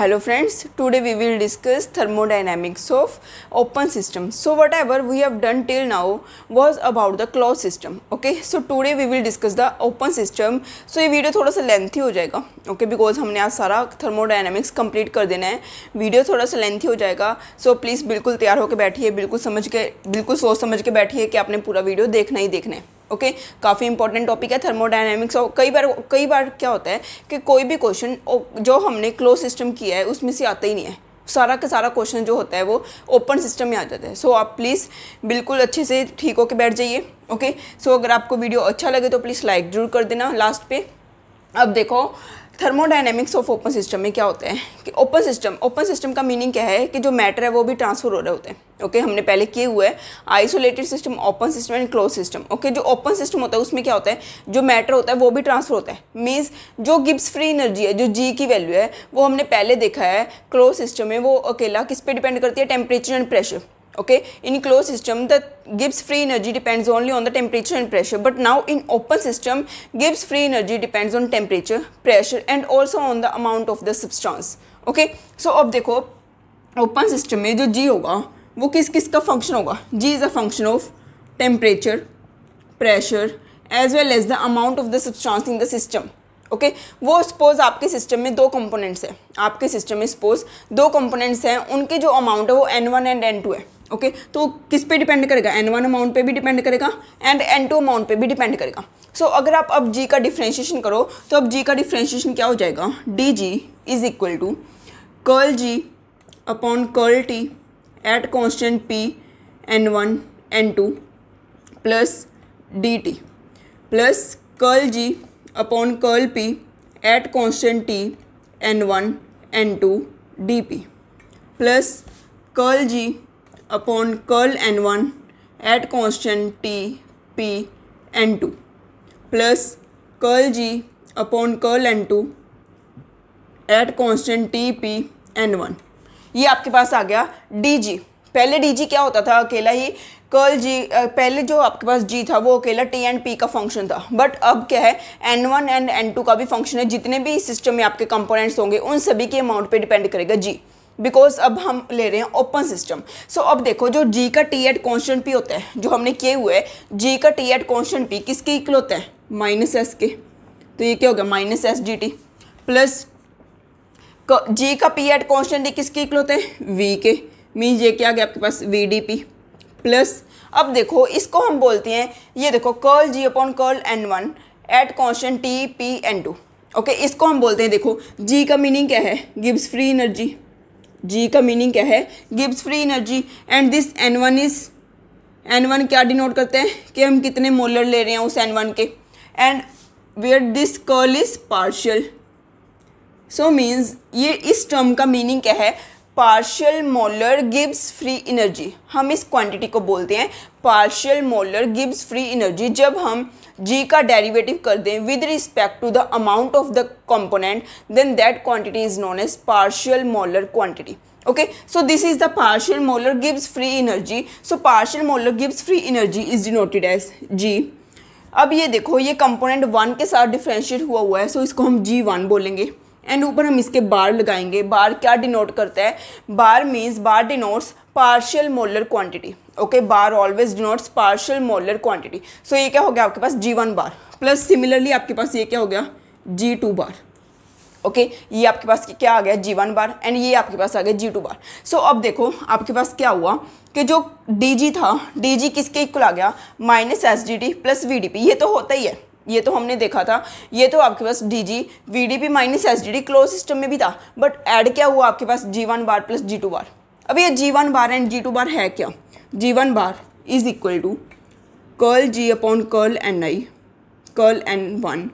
Hello friends, today we will discuss thermodynamics of open system. So whatever we have done till now was about the closed system. Okay, so today we will discuss the open system. So ये video थोड़ा सा lengthy हो जाएगा, okay, because हमने आज सारा thermodynamics complete कर देना है. वीडियो थोड़ा सा लेंथी हो जाएगा, सो प्लीज़ बिल्कुल तैयार होकर बैठिए, बिल्कुल सोच समझ के बैठिए कि आपने पूरा वीडियो देखना ही देखना है. ओके काफ़ी इंपॉर्टेंट टॉपिक है थर्मोडायनेमिक्स. और कई बार क्या होता है कि कोई भी क्वेश्चन जो हमने क्लोज सिस्टम किया है उसमें से आता ही नहीं है. सारा का सारा क्वेश्चन जो होता है वो ओपन सिस्टम में आ जाता है. सो आप प्लीज़ बिल्कुल अच्छे से ठीक होकर बैठ जाइए. ओके सो अगर आपको वीडियो अच्छा लगे तो प्लीज़ लाइक जरूर कर देना लास्ट पे. अब देखो थर्मोडायनेमिक्स ऑफ ओपन सिस्टम में क्या होता है कि ओपन सिस्टम का मीनिंग क्या है कि जो मैटर है वो भी ट्रांसफर हो रहे होते हैं. ओके हमने पहले किए हुए है isolated system, open system and close system. Okay जो ओपन सिस्टम होता है उसमें क्या होता है, जो मैटर होता है वो भी ट्रांसफर होता है. मीन्स जो गिब्स फ्री एनर्जी है, जो जी की वैल्यू है, वो हमने पहले देखा है क्लोज सिस्टम में वो अकेला किस पे डिपेंड करती है, temperature and pressure. Okay, in closed system the Gibbs free energy depends only on the temperature and pressure, but now in open system Gibbs free energy depends on temperature, pressure and also on the amount of the substance. Okay, so अब देखो open system में जो G होगा वो किस का function होगा. G is a function of temperature, pressure as well as the amount of the substance in the system. Okay वो सपोज आपके सिस्टम में दो कंपोनेंट्स हैं, आपके सिस्टम में सपोज दो कंपोनेंट्स हैं, उनके जो अमाउंट है वो N1 एंड N2 है. ओके तो किस पे डिपेंड करेगा, N1 अमाउंट पे भी डिपेंड करेगा एंड N2 अमाउंट पे भी डिपेंड करेगा. सो अगर आप अब G का डिफ्रेंशिएशन करो तो अब G का डिफ्रेंशिएशन क्या हो जाएगा, DG is equal to curl G upon curl T at constant P N1 N2 plus DT plus curl G upon curl P at constant T N1 N2 dP plus curl G upon curl N1 at constant T P N2 plus curl G upon curl N2 at constant T P N1. ये आपके पास आ गया DG. पहले DG क्या होता था, अकेला ही curl G, पहले जो आपके पास G था वो अकेला T एंड P का फंक्शन था. बट अब क्या है, N1 एंड N2 का भी फंक्शन है. जितने भी सिस्टम में आपके कंपोनेंट्स होंगे उन सभी के अमाउंट पे डिपेंड करेगा G, बिकॉज अब हम ले रहे हैं ओपन सिस्टम. सो अब देखो जो G का T एट कॉन्स्टेंट P होता है, जो हमने किए हुए है G का T एट कॉन्स्टेंट P किसके इक्वल होता है, माइनस एस के. तो ये क्या हो गया, minus S G T plus G का P एट कॉन्स्टेंट T किसके इक्वल होता है, V के. मीन्स ये क्या आ गया आपके पास VDP प्लस अब देखो इसको हम बोलते हैं, ये देखो curl G upon curl N1 at constant T P N2. Okay इसको हम बोलते हैं, देखो G का मीनिंग क्या है, गिब्स फ्री एनर्जी. G का मीनिंग क्या है, Gibbs free energy. And this N1 क्या डिनोट करते हैं कि हम कितने मोलर ले रहे हैं उस N1 के. And where this curl is partial. So means ये इस टर्म का मीनिंग क्या है, partial molar Gibbs free energy. हम इस क्वांटिटी को बोलते हैं partial molar Gibbs free energy. जब हम G का डेरिवेटिव कर दें with respect to the amount of the component, then that quantity is known as partial molar quantity. Okay so this is the partial molar Gibbs free energy. So partial molar Gibbs free energy is denoted as G. अब ये देखो ये component 1 के साथ differentiate हुआ है, सो इसको हम G1 बोलेंगे. एंड ऊपर हम इसके बार लगाएंगे. बार क्या डिनोट करता है, bar means bar denotes partial molar quantity. Okay bar always denotes partial molar quantity. So ये क्या हो गया आपके पास G1 बार प्लस सिमिलरली आपके पास ये क्या हो गया G2 बार. ओके ये आपके पास क्या आ गया G1 बार एंड ये आपके पास आ गया G2 बार. सो अब देखो आपके पास क्या हुआ कि जो DG था, DG किसके इक्वल आ गया, minus S G T plus VDP. ये तो होता ही है, ये तो हमने देखा था. ये तो आपके पास DG VDP minus S G T close system में भी था, बट ऐड क्या हुआ आपके पास G1 बार प्लस G2 बार. अब ये G1 बार एंड G2 बार है क्या, G1 bar is equal to curl G upon curl NI curl N1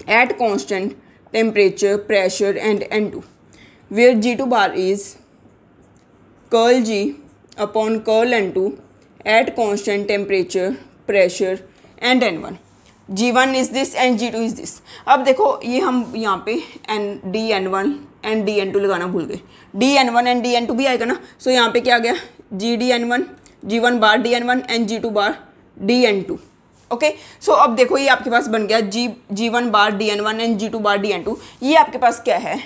at constant temperature pressure and N2, where G2 bar is curl G upon curl N2 at constant temperature pressure and N1. G1 is this and G2 is this. अब देखो ये हम यहाँ पे DN1 and DN2 लगाना भूल गए. DN1 and DN2 भी आएगा ना. सो यहाँ पे क्या आ गया GDN1, G1 bar DN1 and G2 bar DN2. Okay so अब देखो ये आपके पास बन गया G1 bar DN1 and G2 bar DN2. ये आपके पास क्या है,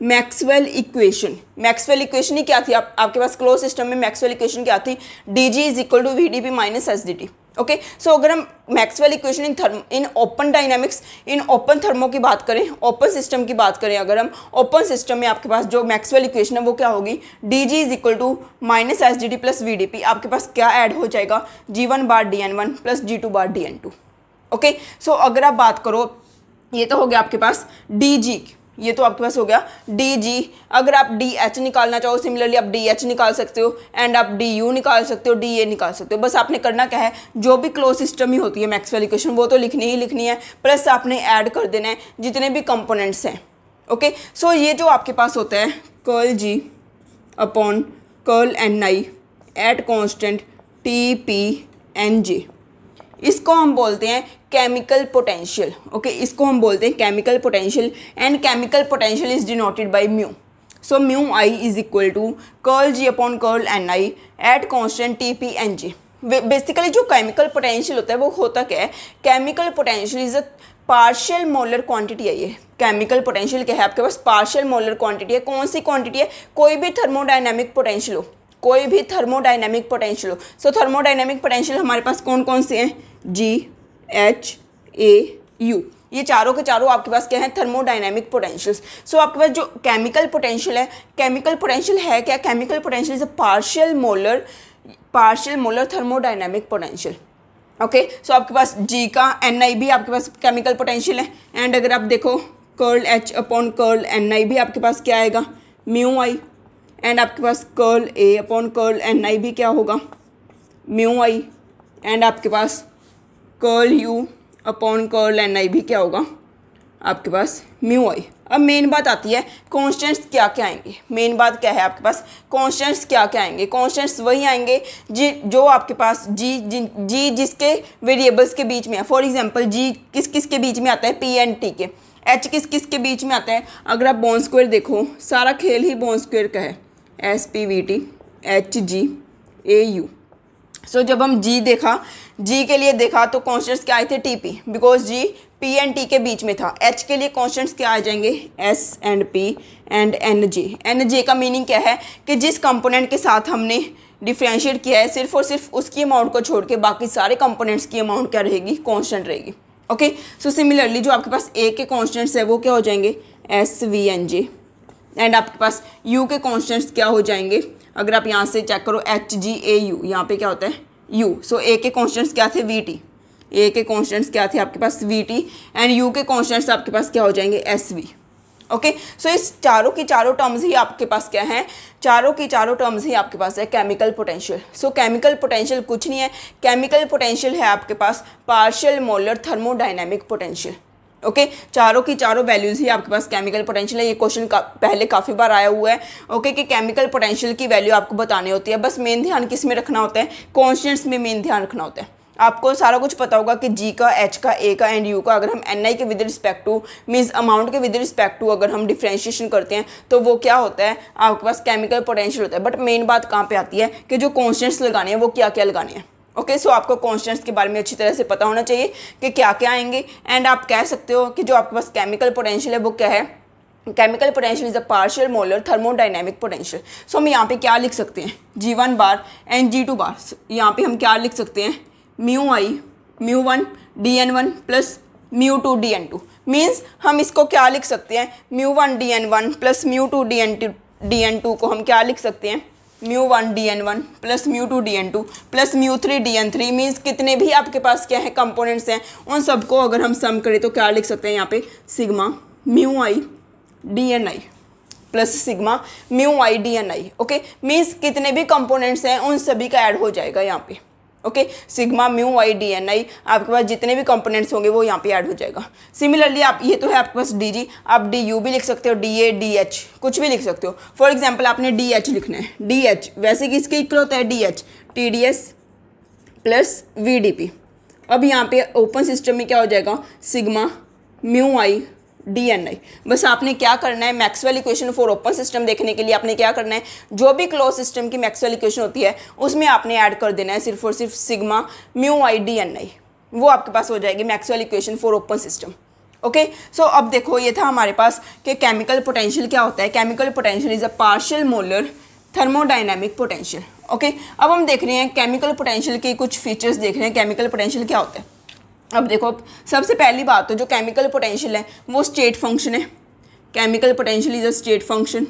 मैक्सवेल इक्वेशन। मैक्सवेल इक्वेशन ही क्या थी, आपके पास क्लोज सिस्टम में मैक्सवेल इक्वेशन क्या थी, D G is equal to V D P minus S D T. Okay, so अगर हम Maxwell equation in open dynamics, in open thermo की बात करें, ओपन सिस्टम की बात करें, अगर हम ओपन सिस्टम में आपके पास जो मैक्सवेल इक्वेशन है वो क्या होगी, D G is equal to minus S D T plus V D P. आपके पास क्या ऐड हो जाएगा, G one bar D N one plus G two bar D N two. Okay, so अगर आप बात करो, ये तो हो गया आपके पास डी जी, ये तो आपके पास हो गया डी जी। अगर आप डी एच निकालना चाहो, सिमिलरली आप डी एच निकाल सकते हो एंड आप डी यू निकाल सकते हो, डी ए निकाल सकते हो। बस आपने करना क्या है, जो भी क्लोज सिस्टम ही होती है मैक्सवेल इक्वेशन वो तो लिखनी ही लिखनी है, प्लस आपने ऐड कर देना है जितने भी कंपोनेंट्स हैं। ओके, सो ये जो आपके पास होता है curl G upon curl N I at constant T P N J, इसको हम बोलते हैं केमिकल पोटेंशियल। ओके, इसको हम बोलते हैं chemical potential and chemical potential is denoted by mu. So mu I is equal to curl G upon curl N I at constant T P N G. Basically जो chemical potential होता है वो होता क्या है, chemical potential is a partial molar quantity है। ये chemical potential क्या है, आपके पास पार्शियल मोलर क्वांटिटी है। कौन सी क्वांटिटी है, कोई भी थर्मोडायनेमिक पोटेंशियल हो, कोई भी थर्मोडायनेमिक पोटेंशियल हो। सो थर्मोडायनेमिक पोटेंशियल हमारे पास कौन कौन से हैं, जी एच ए यू, ये चारों के चारों आपके पास क्या है, थर्मोडायनेमिक पोटेंशियल्स। सो आपके पास जो केमिकल पोटेंशियल है, केमिकल पोटेंशियल है क्या, chemical potential is a partial molar thermodynamic potential. Okay, so आपके पास जी का एन आई भी आपके पास केमिकल पोटेंशियल है एंड अगर आप देखो curl H upon curl N I भी आपके पास क्या आएगा, म्यू आई, एंड आपके पास curl A upon curl N I भी क्या होगा, म्यू आई, एंड आपके पास curl U upon curl N I भी क्या होगा, आपके पास म्यू आई। अब मेन बात आती है कॉन्स्टेंट्स क्या क्या आएंगे। मेन बात क्या है, आपके पास कॉन्स्टेंट्स क्या क्या आएंगे। कॉन्स्टेंट्स वही आएंगे जो आपके पास जी जिसके वेरिएबल्स के बीच में है। फॉर एग्जांपल जी किस किस के बीच में आता है, पी एंड टी के। एच किस किस के बीच में आता है, अगर आप बॉन्ड स्क्वायर देखो, सारा खेल ही बॉन्ड स्क्वायर का है, S P V T H G A U. So जब हम जी देखा, जी के लिए देखा तो कॉन्स्टेंट्स क्या आए थे, T P, because G P and T के बीच में था। एच के लिए कॉन्स्टेंट्स क्या आ जाएंगे, S and P and N J. N J का मीनिंग क्या है कि जिस कंपोनेंट के साथ हमने डिफ्रेंशिएट किया है सिर्फ और सिर्फ उसकी अमाउंट को छोड़ के बाकी सारे कंपोनेंट्स की अमाउंट क्या रहेगी, कॉन्स्टेंट रहेगी। ओके, सो सिमिलरली जो आपके पास ए के कॉन्स्टेंट्स है वो क्या हो जाएंगे, S V N J, and आपके पास यू के कॉन्स्टेंट्स क्या हो जाएंगे, अगर आप यहाँ से चेक करो एच जी ए यू, यहाँ पे क्या होता है यू। सो ए के कॉन्स्टेंट्स क्या थे, वी टी, ए के कॉन्स्टेंट्स क्या थे आपके पास वी टी, एंड यू के कॉन्स्टेंट्स आपके पास क्या हो जाएंगे, एस वी। ओके, सो इस चारों की चारों टर्म्स ही आपके पास क्या हैं, चारों की चारों टर्म्स ही आपके पास है chemical potential. So chemical potential कुछ नहीं है, केमिकल पोटेंशियल है आपके पास partial molar thermodynamic potential. Okay, चारों की चारों वैल्यूज़ ही आपके पास केमिकल पोटेंशियल है। ये क्वेश्चन पहले काफ़ी बार आया हुआ है। ओके, कि केमिकल पोटेंशियल की वैल्यू आपको बतानी होती है, बस मेन ध्यान किस में रखना होता है, कॉन्स्टेंट्स में मेन ध्यान रखना होता है। आपको सारा कुछ पता होगा कि जी का, एच का, ए का एंड यू का अगर हम एन आई के with respect two means amount के विद रिस्पेक्ट टू अगर हम डिफ्रेंशिएशन करते हैं तो वो क्या होता है, आपके पास केमिकल पोटेंशियल होता है। बट मेन बात कहाँ पे आती है कि जो कॉन्स्टेंट्स लगाने हैं वो क्या क्या लगाने हैं। ओके, सो आपको कॉन्स्टेंट्स के बारे में अच्छी तरह से पता होना चाहिए कि क्या क्या आएंगे। एंड आप कह सकते हो कि जो आपके पास केमिकल पोटेंशियल है वो क्या है, chemical potential is a partial molar thermodynamic potential. So हम यहाँ पे क्या लिख सकते हैं, G one bar and G two bar. यहाँ पे हम क्या लिख सकते हैं, mu I mu one D N one plus mu two D N two. Means हम इसको क्या लिख सकते हैं, mu one D N one plus mu two D N two को हम क्या लिख सकते हैं, mu one D N one plus mu two D N two plus mu three D N three. Means कितने भी आपके पास क्या है कंपोनेंट्स हैं उन सबको अगर हम सम करें तो क्या लिख सकते हैं यहाँ पे, sigma mu I D N I plus sigma mu I D N I. Okay, means कितने भी कंपोनेंट्स हैं उन सभी का ऐड हो जाएगा यहाँ पे। Okay, sigma mu I D N I, आपके पास जितने भी कंपोनेंट्स होंगे वो यहाँ पे ऐड हो जाएगा। सिमिलरली आप, ये तो है आपके पास डी जी, आप डी यू भी लिख सकते हो, डी ए डी एच कुछ भी लिख सकते हो। फॉर एग्जांपल आपने डी एच लिखना है, डी एच वैसे किसके इक्वल होता है, D H T D S plus V D P. अब यहाँ पे ओपन सिस्टम में क्या हो जाएगा, sigma mu I D N I. बस आपने क्या करना है, Maxwell equation for open system देखने के लिए आपने क्या करना है, जो भी क्लोज सिस्टम की मैक्सवेल इक्वेशन होती है उसमें आपने ऐड कर देना है सिर्फ और सिर्फ sigma mu I D N I. वो आपके पास हो जाएगी Maxwell equation for open system. Okay so अब देखो ये था हमारे पास कि केमिकल पोटेंशियल क्या होता है। Chemical potential is a partial molar thermodynamic potential. Okay अब हम देख रहे हैं केमिकल पोटेंशियल के कुछ फीचर्स देख रहे हैं। केमिकल पोटेंशियल क्या होता है। अब देखो सबसे पहली बात तो जो केमिकल पोटेंशियल है वो स्टेट फंक्शन है। Chemical potential is a state function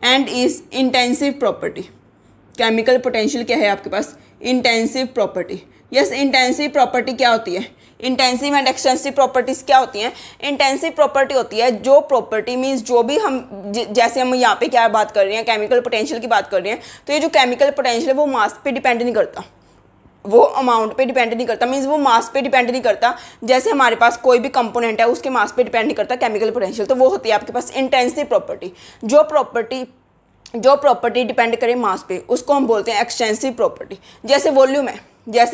and is intensive property. Chemical potential क्या है आपके पास, intensive property. Yes intensive property क्या होती है, इंटेंसिव एंड एक्सटेंसिव प्रॉपर्टीज क्या होती हैं। इंटेंसिव प्रॉपर्टी होती है जो प्रॉपर्टी मीन्स जो भी हम जैसे हम यहाँ पे क्या बात कर रहे हैं, केमिकल पोटेंशियल की बात कर रहे हैं, तो ये जो केमिकल पोटेंशियल है वो मास पे डिपेंड नहीं करता, वो अमाउंट पे डिपेंड नहीं करता, मीन्स वो मास पे डिपेंड नहीं करता। जैसे हमारे पास कोई भी कंपोनेंट है उसके मास पे डिपेंड नहीं करता केमिकल पोटेंशियल, तो वो होती है आपके पास इंटेंसिव प्रॉपर्टी। जो प्रॉपर्टी डिपेंड करे मास पे उसको हम बोलते हैं एक्सटेंसिव प्रॉपर्टी। जैसे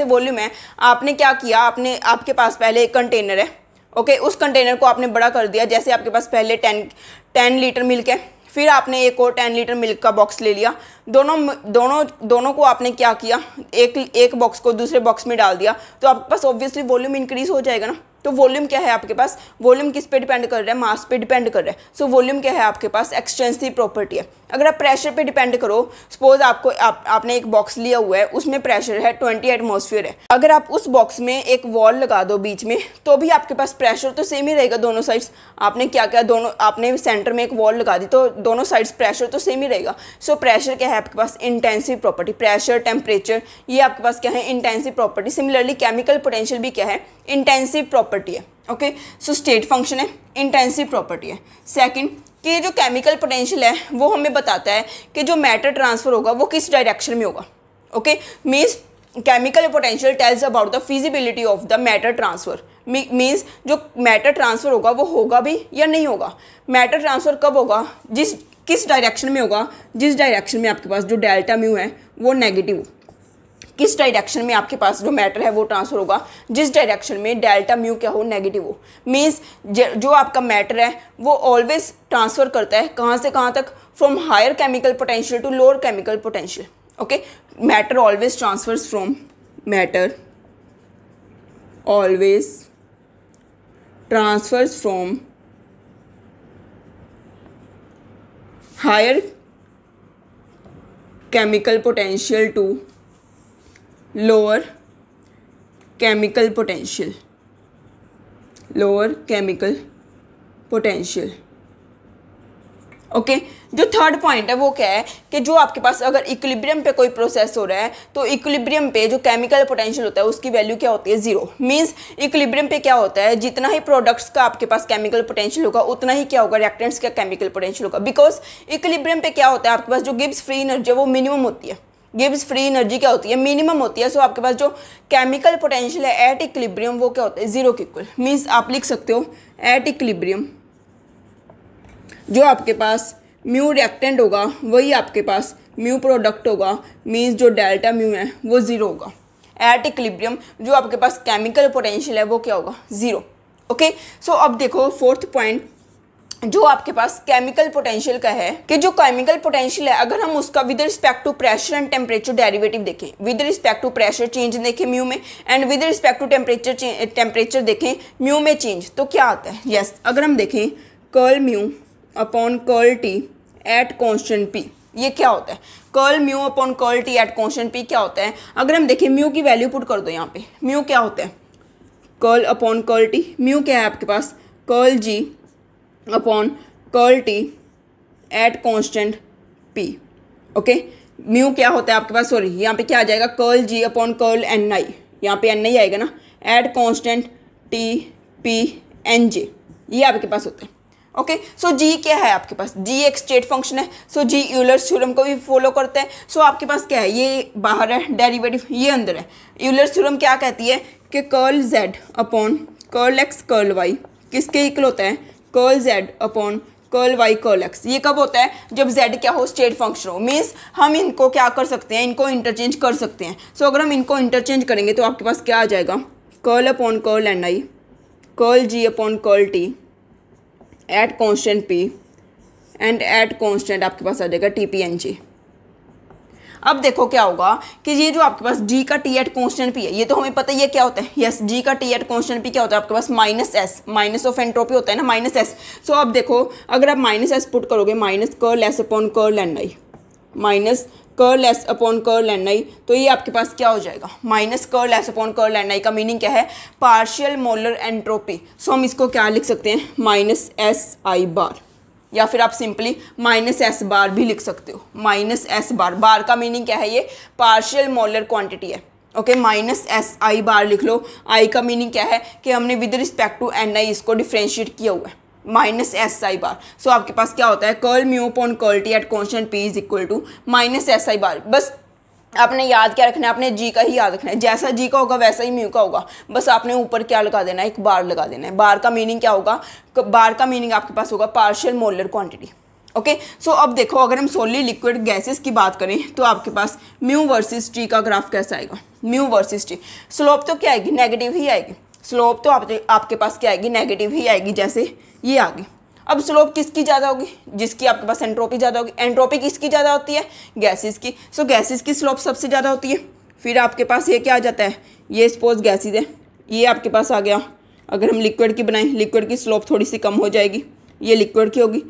वॉल्यूम है, आपने क्या किया, आपके पास पहले एक कंटेनर है, ओके उस कंटेनर को आपने बड़ा कर दिया। जैसे आपके पास पहले 10 लीटर मिल्क है, फिर आपने एक और 10 लीटर मिल्क का बॉक्स ले लिया। दोनों को आपने क्या किया, एक बॉक्स को दूसरे बॉक्स में डाल दिया, तो आपके पास ऑब्वियसली वॉल्यूम इंक्रीज हो जाएगा ना। तो वॉल्यूम क्या है आपके पास, वॉल्यूम किस पे डिपेंड कर रहा है, मास पे डिपेंड कर रहा है। सो वॉल्यूम क्या है आपके पास, एक्सटेंसिव प्रॉपर्टी है। अगर आप प्रेशर पे डिपेंड करो, सपोज आपने एक बॉक्स लिया हुआ है, उसमें प्रेशर है 20 एटमॉस्फेयर है, अगर आप उस बॉक्स में एक वॉल लगा दो बीच में, तो भी आपके पास प्रेशर तो सेम ही रहेगा दोनों साइड्स। आपने क्या किया, आपने सेंटर में एक वॉल लगा दी, तो दोनों साइड्स प्रेशर तो सेम ही रहेगा। सो प्रेशर क्या है आपके पास, इंटेंसिव प्रॉपर्टी। प्रेशर टेम्परेचर ये आपके पास क्या है, intensive property. Similarly chemical potential भी क्या है, इंटेंसिव प्रॉपर्टी है। ओके सो स्टेट फंक्शन है, इंटेंसिव प्रॉपर्टी है। सेकंड कि जो केमिकल पोटेंशियल है वो हमें बताता है कि जो मैटर ट्रांसफ़र होगा वो किस डायरेक्शन में होगा। Okay means chemical potential tells about the feasibility of the matter transfer. Means जो मैटर ट्रांसफ़र होगा वो होगा भी या नहीं होगा। मैटर ट्रांसफ़र कब होगा, किस डायरेक्शन में होगा, जिस डायरेक्शन में आपके पास जो डेल्टा म्यू है वो नेगेटिव। किस डायरेक्शन में आपके पास जो मैटर है वो ट्रांसफर होगा, जिस डायरेक्शन में डेल्टा म्यू क्या हो, नेगेटिव हो। मीन्स जो आपका मैटर है वो ऑलवेज ट्रांसफ़र करता है कहाँ से कहाँ तक, from higher chemical potential to lower chemical potential. Okay matter always transfers from higher chemical potential to lower chemical potential. Okay जो थर्ड पॉइंट है वो क्या है कि जो आपके पास अगर इक्विलिब्रियम पे कोई प्रोसेस हो रहा है, तो इक्विलिब्रियम पे जो केमिकल पोटेंशियल होता है उसकी वैल्यू क्या होती है, जीरो। मींस इक्विलिब्रियम पे क्या होता है, जितना ही प्रोडक्ट्स का आपके पास केमिकल पोटेंशियल होगा उतना ही क्या होगा, रिएक्टेंट्स का केमिकल पोटेंशियल होगा। बिकॉज इक्विलिब्रियम पे क्या होता है, आपके पास जो गिब्स फ्री एनर्जी है वो मिनिमम होती है। गिब्स फ्री एनर्जी क्या होती है, मिनिमम होती है। सो आपके पास जो केमिकल पोटेंशियल है एट इक्विलिब्रियम वो क्या होता है, जीरो के इक्वल। मीन्स आप लिख सकते हो एट इक्विलिब्रियम जो आपके पास म्यू रिएक्टेंट होगा वही आपके पास म्यू प्रोडक्ट होगा। मीन्स जो डेल्टा म्यू है वो जीरो होगा। एट इक्विलिब्रियम जो आपके पास केमिकल पोटेंशियल है वो क्या होगा, जीरो। ओके सो अब देखो फोर्थ पॉइंट जो आपके पास केमिकल पोटेंशियल का है कि जो केमिकल पोटेंशियल है अगर हम उसका with respect to pressure and temperature derivative देखें, with respect to pressure change देखें म्यू में, and with respect to temperature देखें म्यू में चेंज, तो क्या आता है। यस अगर हम देखें curl mu upon curl T at constant P, ये क्या होता है, curl mu upon curl T at constant P क्या होता है। अगर हम देखें म्यू की वैल्यू पुट कर दो यहाँ पे, म्यू क्या होता है, curl upon curl T. Mu क्या है आपके पास, curl G upon curl T at constant P. Okay mu क्या होता है आपके पास, सॉरी यहाँ पे क्या आ जाएगा, curl G upon curl N I, यहाँ पे एन आई आएगा ना, at constant T P N J, ये आपके पास होता है। ओके सो जी क्या है आपके पास, जी एक स्टेट फंक्शन है। सो जी यूलर्स थ्योरम को भी फॉलो करता है। सो आपके पास क्या है, ये बाहर है डेरिवेटिव, ये अंदर है। यूलर्स थ्योरम क्या कहती है कि curl Z upon curl X curl Y किसके इक्वल होता है, curl Z upon curl Y curl X. ये कब होता है, जब जेड क्या हो, स्टेट फंक्शन हो। मीन्स हम इनको क्या कर सकते हैं, इनको इंटरचेंज कर सकते हैं। सो अगर हम इनको इंटरचेंज करेंगे तो आपके पास क्या आ जाएगा, curl upon curl N I curl G upon curl T at constant P and at constant आपके पास आ जाएगा टी पी एन जी। अब देखो क्या होगा कि ये जो आपके पास जी का टी एट कॉन्स्टेंट पी है, ये तो हमें पता ही है क्या होता है। यस, जी का टी एट कॉन्स्टेंट पी क्या होता है आपके पास minus S, minus of entropy होता है ना, माइनस एस। सो अब देखो अगर आप माइनस एस पुट करोगे, minus curl S upon curl N I, minus curl S upon curl N I, तो ये आपके पास क्या हो जाएगा, minus curl S upon curl N I का मीनिंग क्या है, पार्शियल मोलर एंट्रोपी। सो हम इसको क्या लिख सकते हैं, माइनस एस आई बार, या फिर आप सिंपली माइनस एस बार भी लिख सकते हो। माइनस एस बार, बार का मीनिंग क्या है, ये पार्शियल मोलर क्वांटिटी है। ओके, माइनस एस आई बार लिख लो। आई का मीनिंग क्या है कि हमने विद रिस्पेक्ट टू एन आई इसको डिफ्रेंशिएट किया हुआ है, माइनस एस आई बार। सो आपके पास क्या होता है, curl mu upon curl T at constant P is equal to minus S I bar. बस आपने याद क्या रखना है, आपने जी का ही याद रखना है, जैसा जी का होगा वैसा ही म्यू का होगा। बस आपने ऊपर क्या लगा देना है, एक बार लगा देना है। बार का मीनिंग क्या होगा, बार का मीनिंग आपके पास होगा partial molar quantity. Okay, so अब देखो अगर हम सोनली लिक्विड गैसेस की बात करें तो आपके पास म्यू वर्सेस टी का ग्राफ कैसा आएगा, म्यू वर्सेस टी। स्लोप तो क्या आएगी, नेगेटिव ही आएगी। स्लोप तो आपके पास क्या आएगी, नेगेटिव ही आएगी, जैसे ये आ गई। अब स्लोप किसकी ज़्यादा होगी, जिसकी आपके पास एंट्रोपी ज़्यादा होगी। एंट्रोपी किसकी ज़्यादा होती है, गैसेस की। सो गैसेस की स्लोप सबसे ज़्यादा होती है। फिर आपके पास ये क्या आ जाता है, ये सपोज गैसेस है, ये आपके पास आ गया। अगर हम लिक्विड की बनाएं, लिक्विड की स्लोप थोड़ी सी कम हो जाएगी, ये लिक्विड की होगी।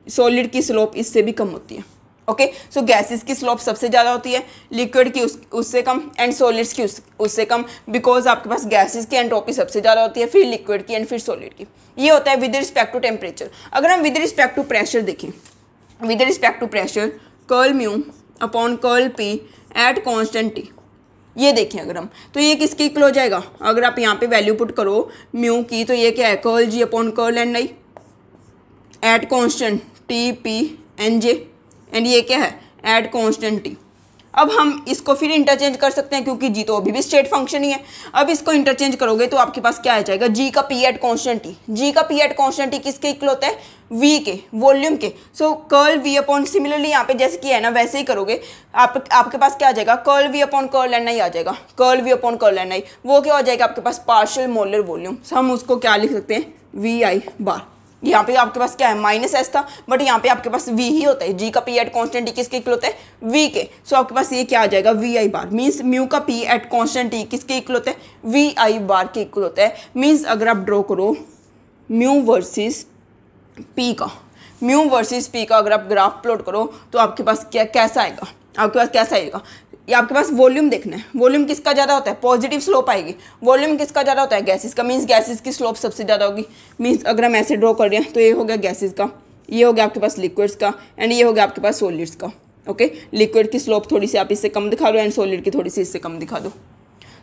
सॉलिड की स्लोप इससे भी कम होती है। ओके, सो गैसेस की स्लोप सबसे ज़्यादा होती है, लिक्विड की उससे कम, एंड सॉलिड्स की उससे कम, बिकॉज आपके पास गैसेस की एंट्रोपी सबसे ज़्यादा होती है, फिर लिक्विड की एंड फिर सॉलिड की। ये होता है विद रिस्पेक्ट टू टेम्परेचर। अगर हम विद रिस्पेक्ट टू प्रेशर देखें, with respect to pressure curl mu upon curl P at constant T, ये देखें अगर हम, तो ये किसके इक्वल हो जाएगा। अगर आप यहाँ पे वैल्यू पुट करो म्यू की, तो ये क्या है, curl G upon curl N I at constant T P N J, and ये क्या है, एट कॉन्स्टेंट टी। अब हम इसको फिर इंटरचेंज कर सकते हैं क्योंकि जी तो अभी भी स्टेट फंक्शन ही है। अब इसको इंटरचेंज करोगे तो आपके पास क्या आ जाएगा, जी का पी एट कॉन्स्टेंट टी। जी का पी एट कॉन्स्टेंट टी किसके इक्वल होता है, वी के, वॉल्यूम के। सो कर्ल वी अपॉन, सिमिलरली यहाँ पे जैसे कि है ना वैसे ही करोगे, आपके पास क्या आ जाएगा, curl V upon curl N I आ जाएगा। Curl V upon curl N I वो क्या हो जाएगा आपके पास, पार्शियल मोलर वॉल्यूम। हम उसको क्या लिख सकते हैं, वी आई बार। यहाँ पे आपके पास क्या है, माइनस एस था, बट यहाँ पे आपके पास वी ही होता है। जी का पी एट कॉन्स्टेंट टी किसके इक्वल होता है, वी के। सो आपके पास ये क्या आ जाएगा, V I bar. Means mu का पी एट कॉन्स्टेंट टी किसके इक्वल होता है, वी आई बार के इक्वल होता है। मीन्स अगर आप ड्रॉ करो म्यू वर्सेस पी का, म्यू वर्सेस पी का अगर आप ग्राफ प्लॉट करो तो आपके पास क्या कैसा आएगा, आपके पास कैसा आएगा, ये आपके पास वॉल्यूम देखना है। वॉल्यूम किसका ज़्यादा होता है, पॉजिटिव स्लोप आएगी। वॉल्यूम किसका ज़्यादा होता है, गैसेस का। मीन्स गैसेस की स्लोप सबसे ज़्यादा होगी। मीन्स अगर हम ऐसे ड्रॉ कर रहे हैं तो ये हो गया गैसेस का, ये हो गया आपके पास लिक्विड्स का, एंड ये हो गया आपके पास सॉलिड्स का। ओके, लिक्विड की स्लोप थोड़ी सी आप इससे कम दिखा दो एंड सॉलिड की थोड़ी सी इससे कम दिखा दो।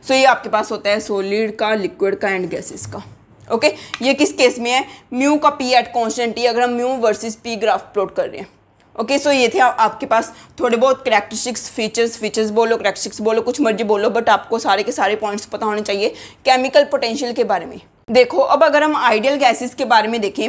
सो ये आपके पास होता है सॉलिड का, लिक्विड का एंड गैसेस का। ओके, ये किस केस में है, म्यू का पी एट कॉन्स्टेंट टी, अगर हम mu versus P graph plot कर रहे हैं। ओके, सो ये थे आपके पास थोड़े बहुत करैक्टरिस्टिक्स, फीचर्स बोलो, करैक्टरिस्टिक्स बोलो, कुछ मर्जी बोलो, बट आपको सारे के सारे पॉइंट्स पता होने चाहिए केमिकल पोटेंशियल के बारे में। देखो अब अगर हम आइडियल गैसेस के बारे में देखें,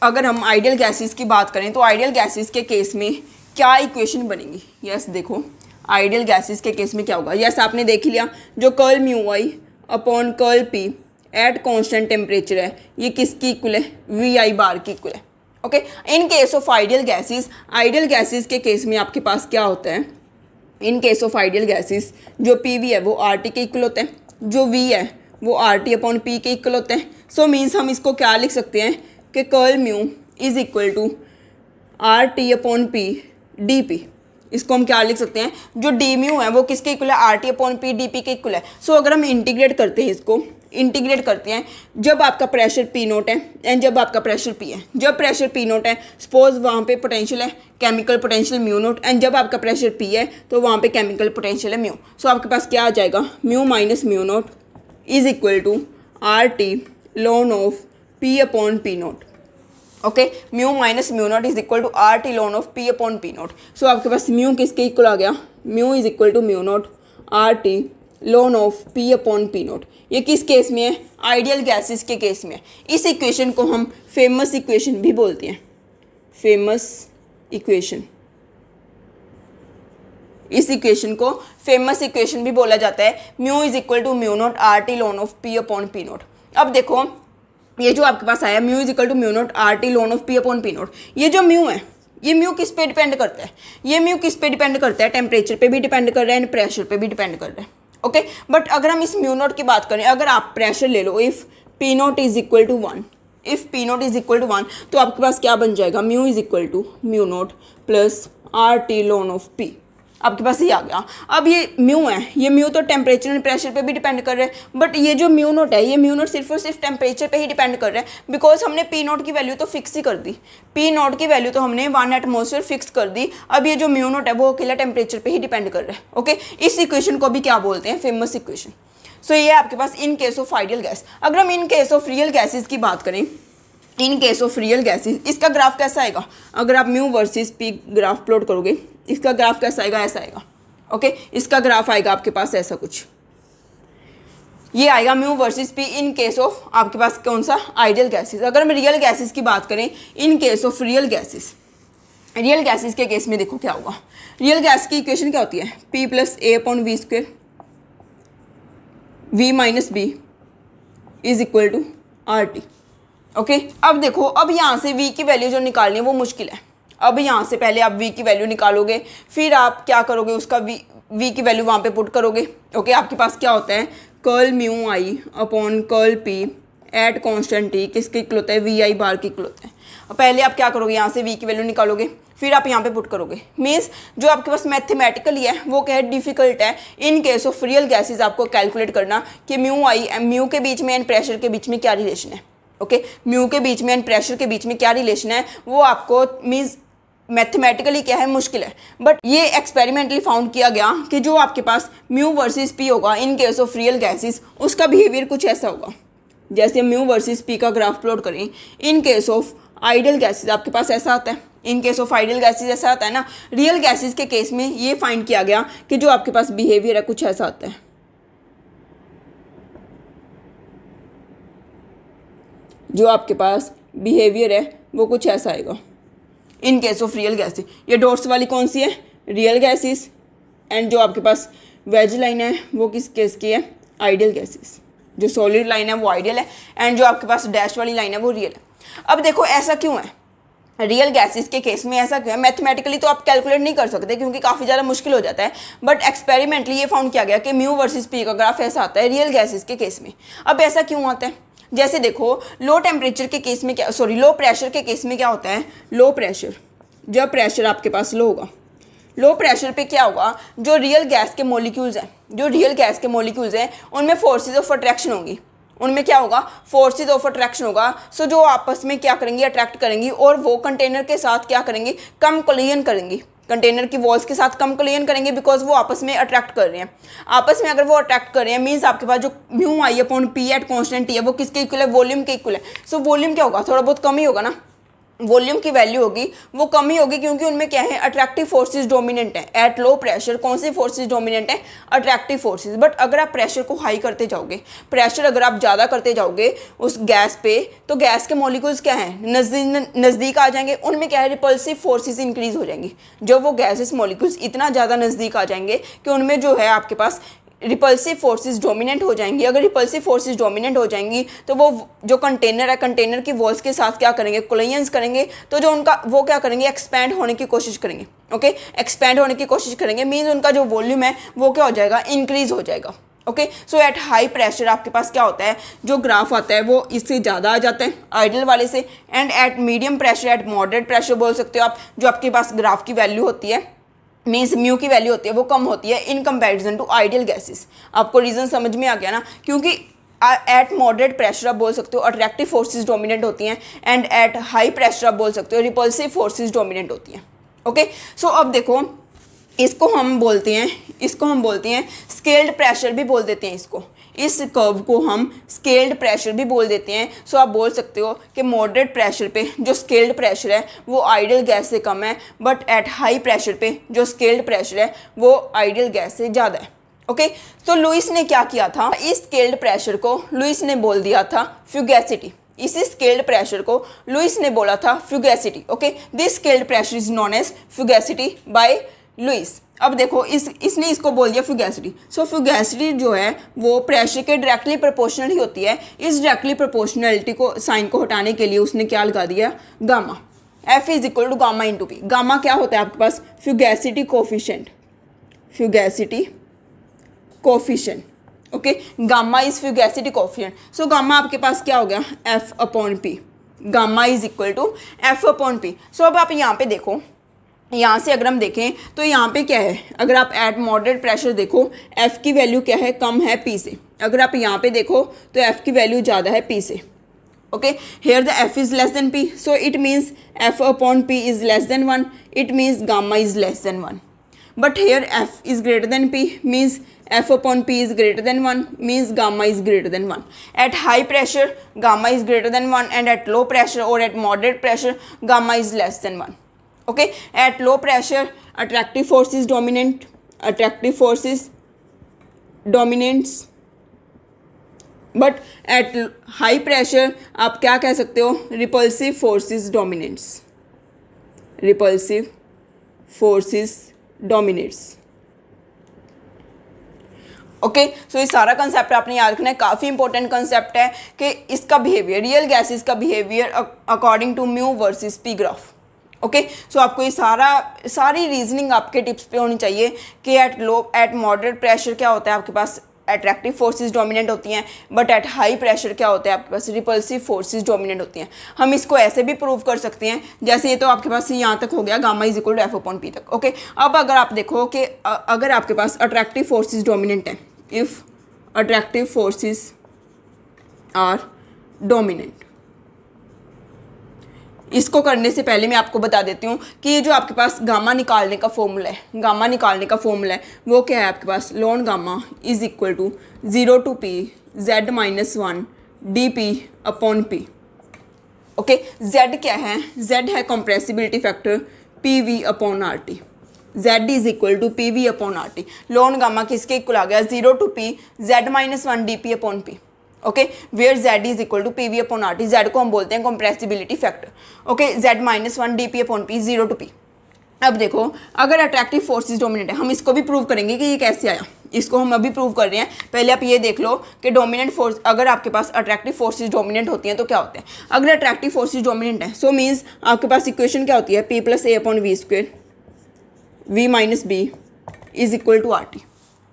अगर हम आइडियल गैसेस की बात करें तो आइडियल गैसेस के केस में क्या इक्वेशन बनेगी। यस, देखो आइडियल गैसेस के केस में क्या होगा। यस, आपने देख लिया, जो curl mu I upon curl P at constant temperature है, ये किसकी इक्वल है, वी आई बार की इक्वल है। Okay, in case of ideal gases, ideal gases के केस में आपके पास क्या होता है, इन केस ऑफ आइडियल गैसेस जो पी वी है वो आर टी के इक्वल होता है, जो वी है वो आर टी अपॉन पी के इक्वल होता है। सो मीन्स हम इसको क्या लिख सकते हैं कि curl mu is equal to R T upon P D P. इसको हम क्या लिख सकते हैं, जो डी म्यू है वो किसके इक्वल है, R T upon P D P के इक्वल है। सो अगर हम इंटीग्रेट करते हैं, इसको इंटीग्रेट करते हैं, जब आपका प्रेशर पी नोट है एंड जब आपका प्रेशर पी है, जब प्रेशर पी नोट है सपोज वहाँ पे पोटेंशियल है chemical potential mu naught, and जब आपका प्रेशर पी है तो वहाँ पे केमिकल पोटेंशियल है म्यू। सो आपके पास क्या आ जाएगा, mu minus mu note is equal to R T ln of P upon P naught. Okay, mu minus mu naught is equal to R T ln of P upon P not. So आपके पास mu किसके equal आ गया, mu is equal to mu not R T ln of P upon P not. ये किस case में है, ideal gases के केस में है। इस इक्वेशन को हम फेमस इक्वेशन भी बोलते हैं, फेमस इक्वेशन। इस इक्वेशन को फेमस इक्वेशन भी बोला जाता है। Mu is equal to mu not R T ln of P upon P naught. अब देखो ये जो आपके पास आया mu is equal to mu not R T ln of P upon P not, ये जो म्यू है ये म्यू किस पे डिपेंड करता है, ये म्यू किस पे डिपेंड करता है, टेम्परेचर पे भी डिपेंड कर रहा है एंड प्रेशर पे भी डिपेंड कर रहा है। ओके, बट अगर हम इस म्यू नोट की बात करें, अगर आप प्रेशर ले लो, if P note is equal to 1, if P note is equal to 1, तो आपके पास क्या बन जाएगा, mu is equal to mu note plus R T ln of P. आपके पास ये आ गया। अब ये म्यू है, ये म्यू तो टेम्परेचर एंड प्रेशर पे भी डिपेंड कर रहा है, बट ये जो म्यू नोट है, ये म्यू नोट सिर्फ और सिर्फ टेम्परेचर पे ही डिपेंड कर रहा है, बिकॉज हमने पी नोट की वैल्यू तो फिक्स ही कर दी, पी नोट की वैल्यू तो हमने 1 एटमॉस्फेयर फिक्स कर दी। अब ये जो म्यू नोट है वो अकेला टेम्परेचर पे ही डिपेंड कर रहा है। ओके, इस इक्वेशन को भी क्या बोलते हैं, फेमस इक्वेशन। सो ये आपके पास in case of ideal gas. अगर हम in case of real gases की बात करें, in case of real gases, इसका ग्राफ कैसा आएगा, अगर आप mu versus P graph plot करोगे, इसका ग्राफ कैसा आएगा, ऐसा आएगा। ओके, इसका ग्राफ आएगा आपके पास ऐसा कुछ, ये आएगा mu versus P in case of आपके पास कौन सा, आइडियल गैसेज। अगर हम रियल गैसेज की बात करें, in case of real gases, real gases के केस में देखो क्या होगा, रियल गैस की इक्वेशन क्या होती है, P plus A upon V square, V minus B is equal to R T. Okay, अब देखो, अब यहाँ से v की वैल्यू जो निकालनी है वो मुश्किल है। अब यहाँ से पहले आप v की वैल्यू निकालोगे, फिर आप क्या करोगे, उसका v की वैल्यू वहाँ पे पुट करोगे। ओके, आपके पास क्या होता है, curl mu I upon curl P at constant T, किसके इक्वल होता है, वी आई बार के इक्वल होता है। पहले आप क्या करोगे, यहाँ से v की वैल्यू निकालोगे, फिर आप यहाँ पे पुट करोगे। मीन्स जो आपके पास मैथमेटिकली है वो क्या है, डिफिकल्ट है इन केस ऑफ रियल गैसेज आपको कैलकुलेट करना कि म्यू आई म्यू के बीच में एंड प्रेशर के बीच में क्या रिलेशन है। ओके, म्यू के बीच में एंड प्रेशर के बीच में क्या रिलेशन है, वो आपको मीन्स मैथमेटिकली क्या है, मुश्किल है। बट ये एक्सपेरिमेंटली फाउंड किया गया कि जो आपके पास म्यू वर्सेस पी होगा इन केस ऑफ रियल गैसेस, उसका बिहेवियर कुछ ऐसा होगा। जैसे म्यू वर्सेस पी का ग्राफ प्लॉट करें, in case of ideal gases आपके पास ऐसा आता है, इन केस ऑफ आइडियल गैसेस ऐसा आता है ना। रियल गैसेस के केस में ये फाइंड किया गया कि जो आपके पास बिहेवियर है कुछ ऐसा आता है, जो आपके पास बिहेवियर है वो कुछ ऐसा आएगा इन केस ऑफ रियल गैसेस। ये डॉट्स वाली कौन सी है, रियल गैसेस, एंड जो आपके पास वेज लाइन है वो किस केस की है, आइडियल गैसेस। जो सॉलिड लाइन है वो आइडियल है एंड जो आपके पास डैश वाली लाइन है वो रियल है। अब देखो ऐसा क्यों है, रियल गैसेस के केस में ऐसा क्यों है, मैथमेटिकली तो आप कैलकुलेट नहीं कर सकते क्योंकि काफ़ी ज़्यादा मुश्किल हो जाता है, बट एक्सपेरिमेंटली ये फाउंड किया गया कि म्यू वर्सेस पी का ग्राफ ऐसा आता है रियल गैसेस के केस में। अब ऐसा क्यों आता है, जैसे देखो लो टेम्परेचर के केस में क्या, सॉरी लो प्रेशर के केस में क्या होता है, लो प्रेशर, जब प्रेशर आपके पास लो होगा, लो प्रेशर पे क्या होगा, जो रियल गैस के मॉलिक्यूल्स हैं, जो रियल गैस के मॉलिक्यूल्स हैं उनमें फोर्सेज ऑफ अट्रैक्शन होंगी, उनमें क्या होगा, फोर्सेज ऑफ अट्रैक्शन होगा। सो जो आपस में क्या करेंगी, अट्रैक्ट करेंगी और वो कंटेनर के साथ क्या करेंगी, कम कोलिजन करेंगी, कंटेनर की वॉल्स के साथ कम कोलिजन करेंगे बिकॉज वो आपस में अट्रैक्ट कर रहे हैं। आपस में अगर वो अट्रैक्ट कर रहे हैं मीन्स आपके पास जो mu I upon P at constant T है वो किसके इक्वल है, वॉल्यूम के इक्वल है। सो वॉल्यूम क्या होगा, थोड़ा बहुत कम ही होगा ना, वॉल्यूम की वैल्यू होगी वो कम ही होगी क्योंकि उनमें क्या है, अट्रैक्टिव फोर्सेस डोमिनेंट है। एट लो प्रेशर कौन सी फोर्सेस डोमिनेंट है, अट्रैक्टिव फोर्सेस। बट अगर आप प्रेशर को हाई करते जाओगे, प्रेशर अगर आप ज़्यादा करते जाओगे उस गैस पे, तो गैस के मॉलिक्यूल्स क्या हैं, नज़दीक आ जाएंगे, उनमें क्या है, रिपल्सिव फोर्सेस इंक्रीज हो जाएंगी। जब वो गैसेस मॉलिक्यूल्स इतना ज़्यादा नज़दीक आ जाएंगे कि उनमें जो है आपके पास रिपल्सिव फोर्सेस डोमिनेंट हो जाएंगी। अगर रिपल्सिव फोर्सेस डोमिनेंट हो जाएंगी तो वो जो कंटेनर है, कंटेनर की वॉल्स के साथ क्या करेंगे, कोलिजन्स करेंगे, तो जो उनका वो क्या करेंगे, एक्सपैंड होने की कोशिश करेंगे। ओके, एक्सपैंड होने की कोशिश करेंगे मीन्स उनका जो वॉल्यूम है वो क्या हो जाएगा, इंक्रीज हो जाएगा। ओके, सो एट हाई प्रेशर आपके पास क्या होता है, जो ग्राफ आता है वो इससे ज़्यादा आ जाता है आइडियल वाले से, and eight medium pressure, eight moderate pressure बोल सकते हो आप, जो आपके पास ग्राफ की वैल्यू होती है मीन्स म्यू की वैल्यू होती है वो कम होती है in comparison to ideal gases. आपको रीज़न समझ में आ गया ना, क्योंकि एट मॉडरेट प्रेशर आप बोल सकते हो अट्रैक्टिव फोर्सेस डोमिनेंट होती हैं एंड एट हाई प्रेशर आप बोल सकते हो रिपल्सिव फोर्सेस डोमिनेंट होती हैं। ओके, सो अब देखो इसको हम बोलते हैं स्केल्ड प्रेशर भी बोल देते हैं इसको, इस कर्व को हम स्केल्ड प्रेशर भी बोल देते हैं। सो आप बोल सकते हो कि मॉडरेट प्रेशर पे जो स्केल्ड प्रेशर है वो आइडियल गैस से कम है, बट एट हाई प्रेशर पे जो स्केल्ड प्रेशर है वो आइडियल गैस से ज़्यादा है। ओके, तो लुईस ने क्या किया था, इस स्केल्ड प्रेशर को लुईस ने बोल दिया था फ्यूगैसिटी। इसी स्केल्ड प्रेशर को लुईस ने बोला था fugacity. Okay, this scaled pressure is known as fugacity by Lewis. अब देखो इसने इसको बोल दिया फ्यूगैसिटी। सो फ्यूगैसिटी जो है वो प्रेशर के डायरेक्टली प्रोपोर्शनल ही होती है। इस डायरेक्टली प्रोपोर्शनलिटी को साइन को हटाने के लिए उसने क्या लगा दिया, gamma. F is equal to gamma into P. Gamma क्या होता है आपके पास, fugacity coefficient, fugacity coefficient, okay, gamma is fugacity coefficient. So gamma आपके पास क्या हो गया, F upon P, gamma is equal to F upon P. So अब आप यहाँ पे देखो, यहाँ से अगर हम देखें तो यहाँ पे क्या है, अगर आप एट मॉडरेट प्रेशर देखो एफ़ की वैल्यू क्या है, कम है पी से। अगर आप यहाँ पे देखो तो एफ़ की वैल्यू ज़्यादा है पी से, okay. Here the F is less than P, so it means F upon P is less than 1, it means gamma is less than 1। But here F is greater than P, means F upon P is greater than 1, means gamma is greater than 1। At high pressure gamma is greater than 1 and at low pressure और at moderate pressure gamma is less than 1। Okay, at low pressure attractive force is dominant, attractive force is dominants, but at high pressure आप क्या कह सकते हो, repulsive force is dominants, repulsive force is dominates। Okay, so ये सारा concept आपने याद रखना है, काफ़ी इंपॉर्टेंट कंसेप्ट है कि इसका बिहेवियर, रियल गैसेस का behaviour according to mu versus P graph. Okay, so आपको ये सारी रीजनिंग आपके टिप्स पे होनी चाहिए कि एट मॉडरेट प्रेशर क्या होता है आपके पास, अट्रैक्टिव फोर्सेस डोमिनेंट होती हैं, बट एट हाई प्रेशर क्या होता है आपके पास, रिपल्सिव फोर्सेस डोमिनेंट होती हैं। हम इसको ऐसे भी प्रूव कर सकते हैं, जैसे ये तो आपके पास यहाँ तक हो गया, gamma is equal to F upon P तक। ओके, अब अगर आप देखो कि अगर आपके पास अट्रैक्टिव फोर्सेस डोमिनेंट हैं, if attractive forces are dominant, इसको करने से पहले मैं आपको बता देती हूँ कि ये जो आपके पास गामा निकालने का फॉर्मूला है, गामा निकालने का फॉर्मूला है वो क्या है आपके पास, ln gamma is equal to 0 to P Z minus 1 D P upon P. Okay, Z क्या है, जेड है compressibility factor P V upon R T, Z is equal to P V upon R T. Ln gamma किसके equal आ गया, 0 to P Z minus 1 D P upon P. Okay, where Z is equal to P V upon R T, Z को हम बोलते हैं compressibility factor. Okay, Z minus 1 D P upon P, 0 to P. अब देखो, अगर attractive forces dominant है, हम इसको भी प्रूव करेंगे कि ये कैसे आया, इसको हम अभी प्रूव कर रहे हैं। पहले आप ये देख लो कि डोमिनेंट फोर्स, अगर आपके पास अट्रैक्टिव फोर्सेस डोमिनेंट होती हैं तो क्या होते हैं। अगर अट्रैक्टिव फोर्सेस डोमिनेंट है, सो मीन्स आपके पास इक्वेशन क्या होती है, P plus A upon V square V minus B is equal to R T.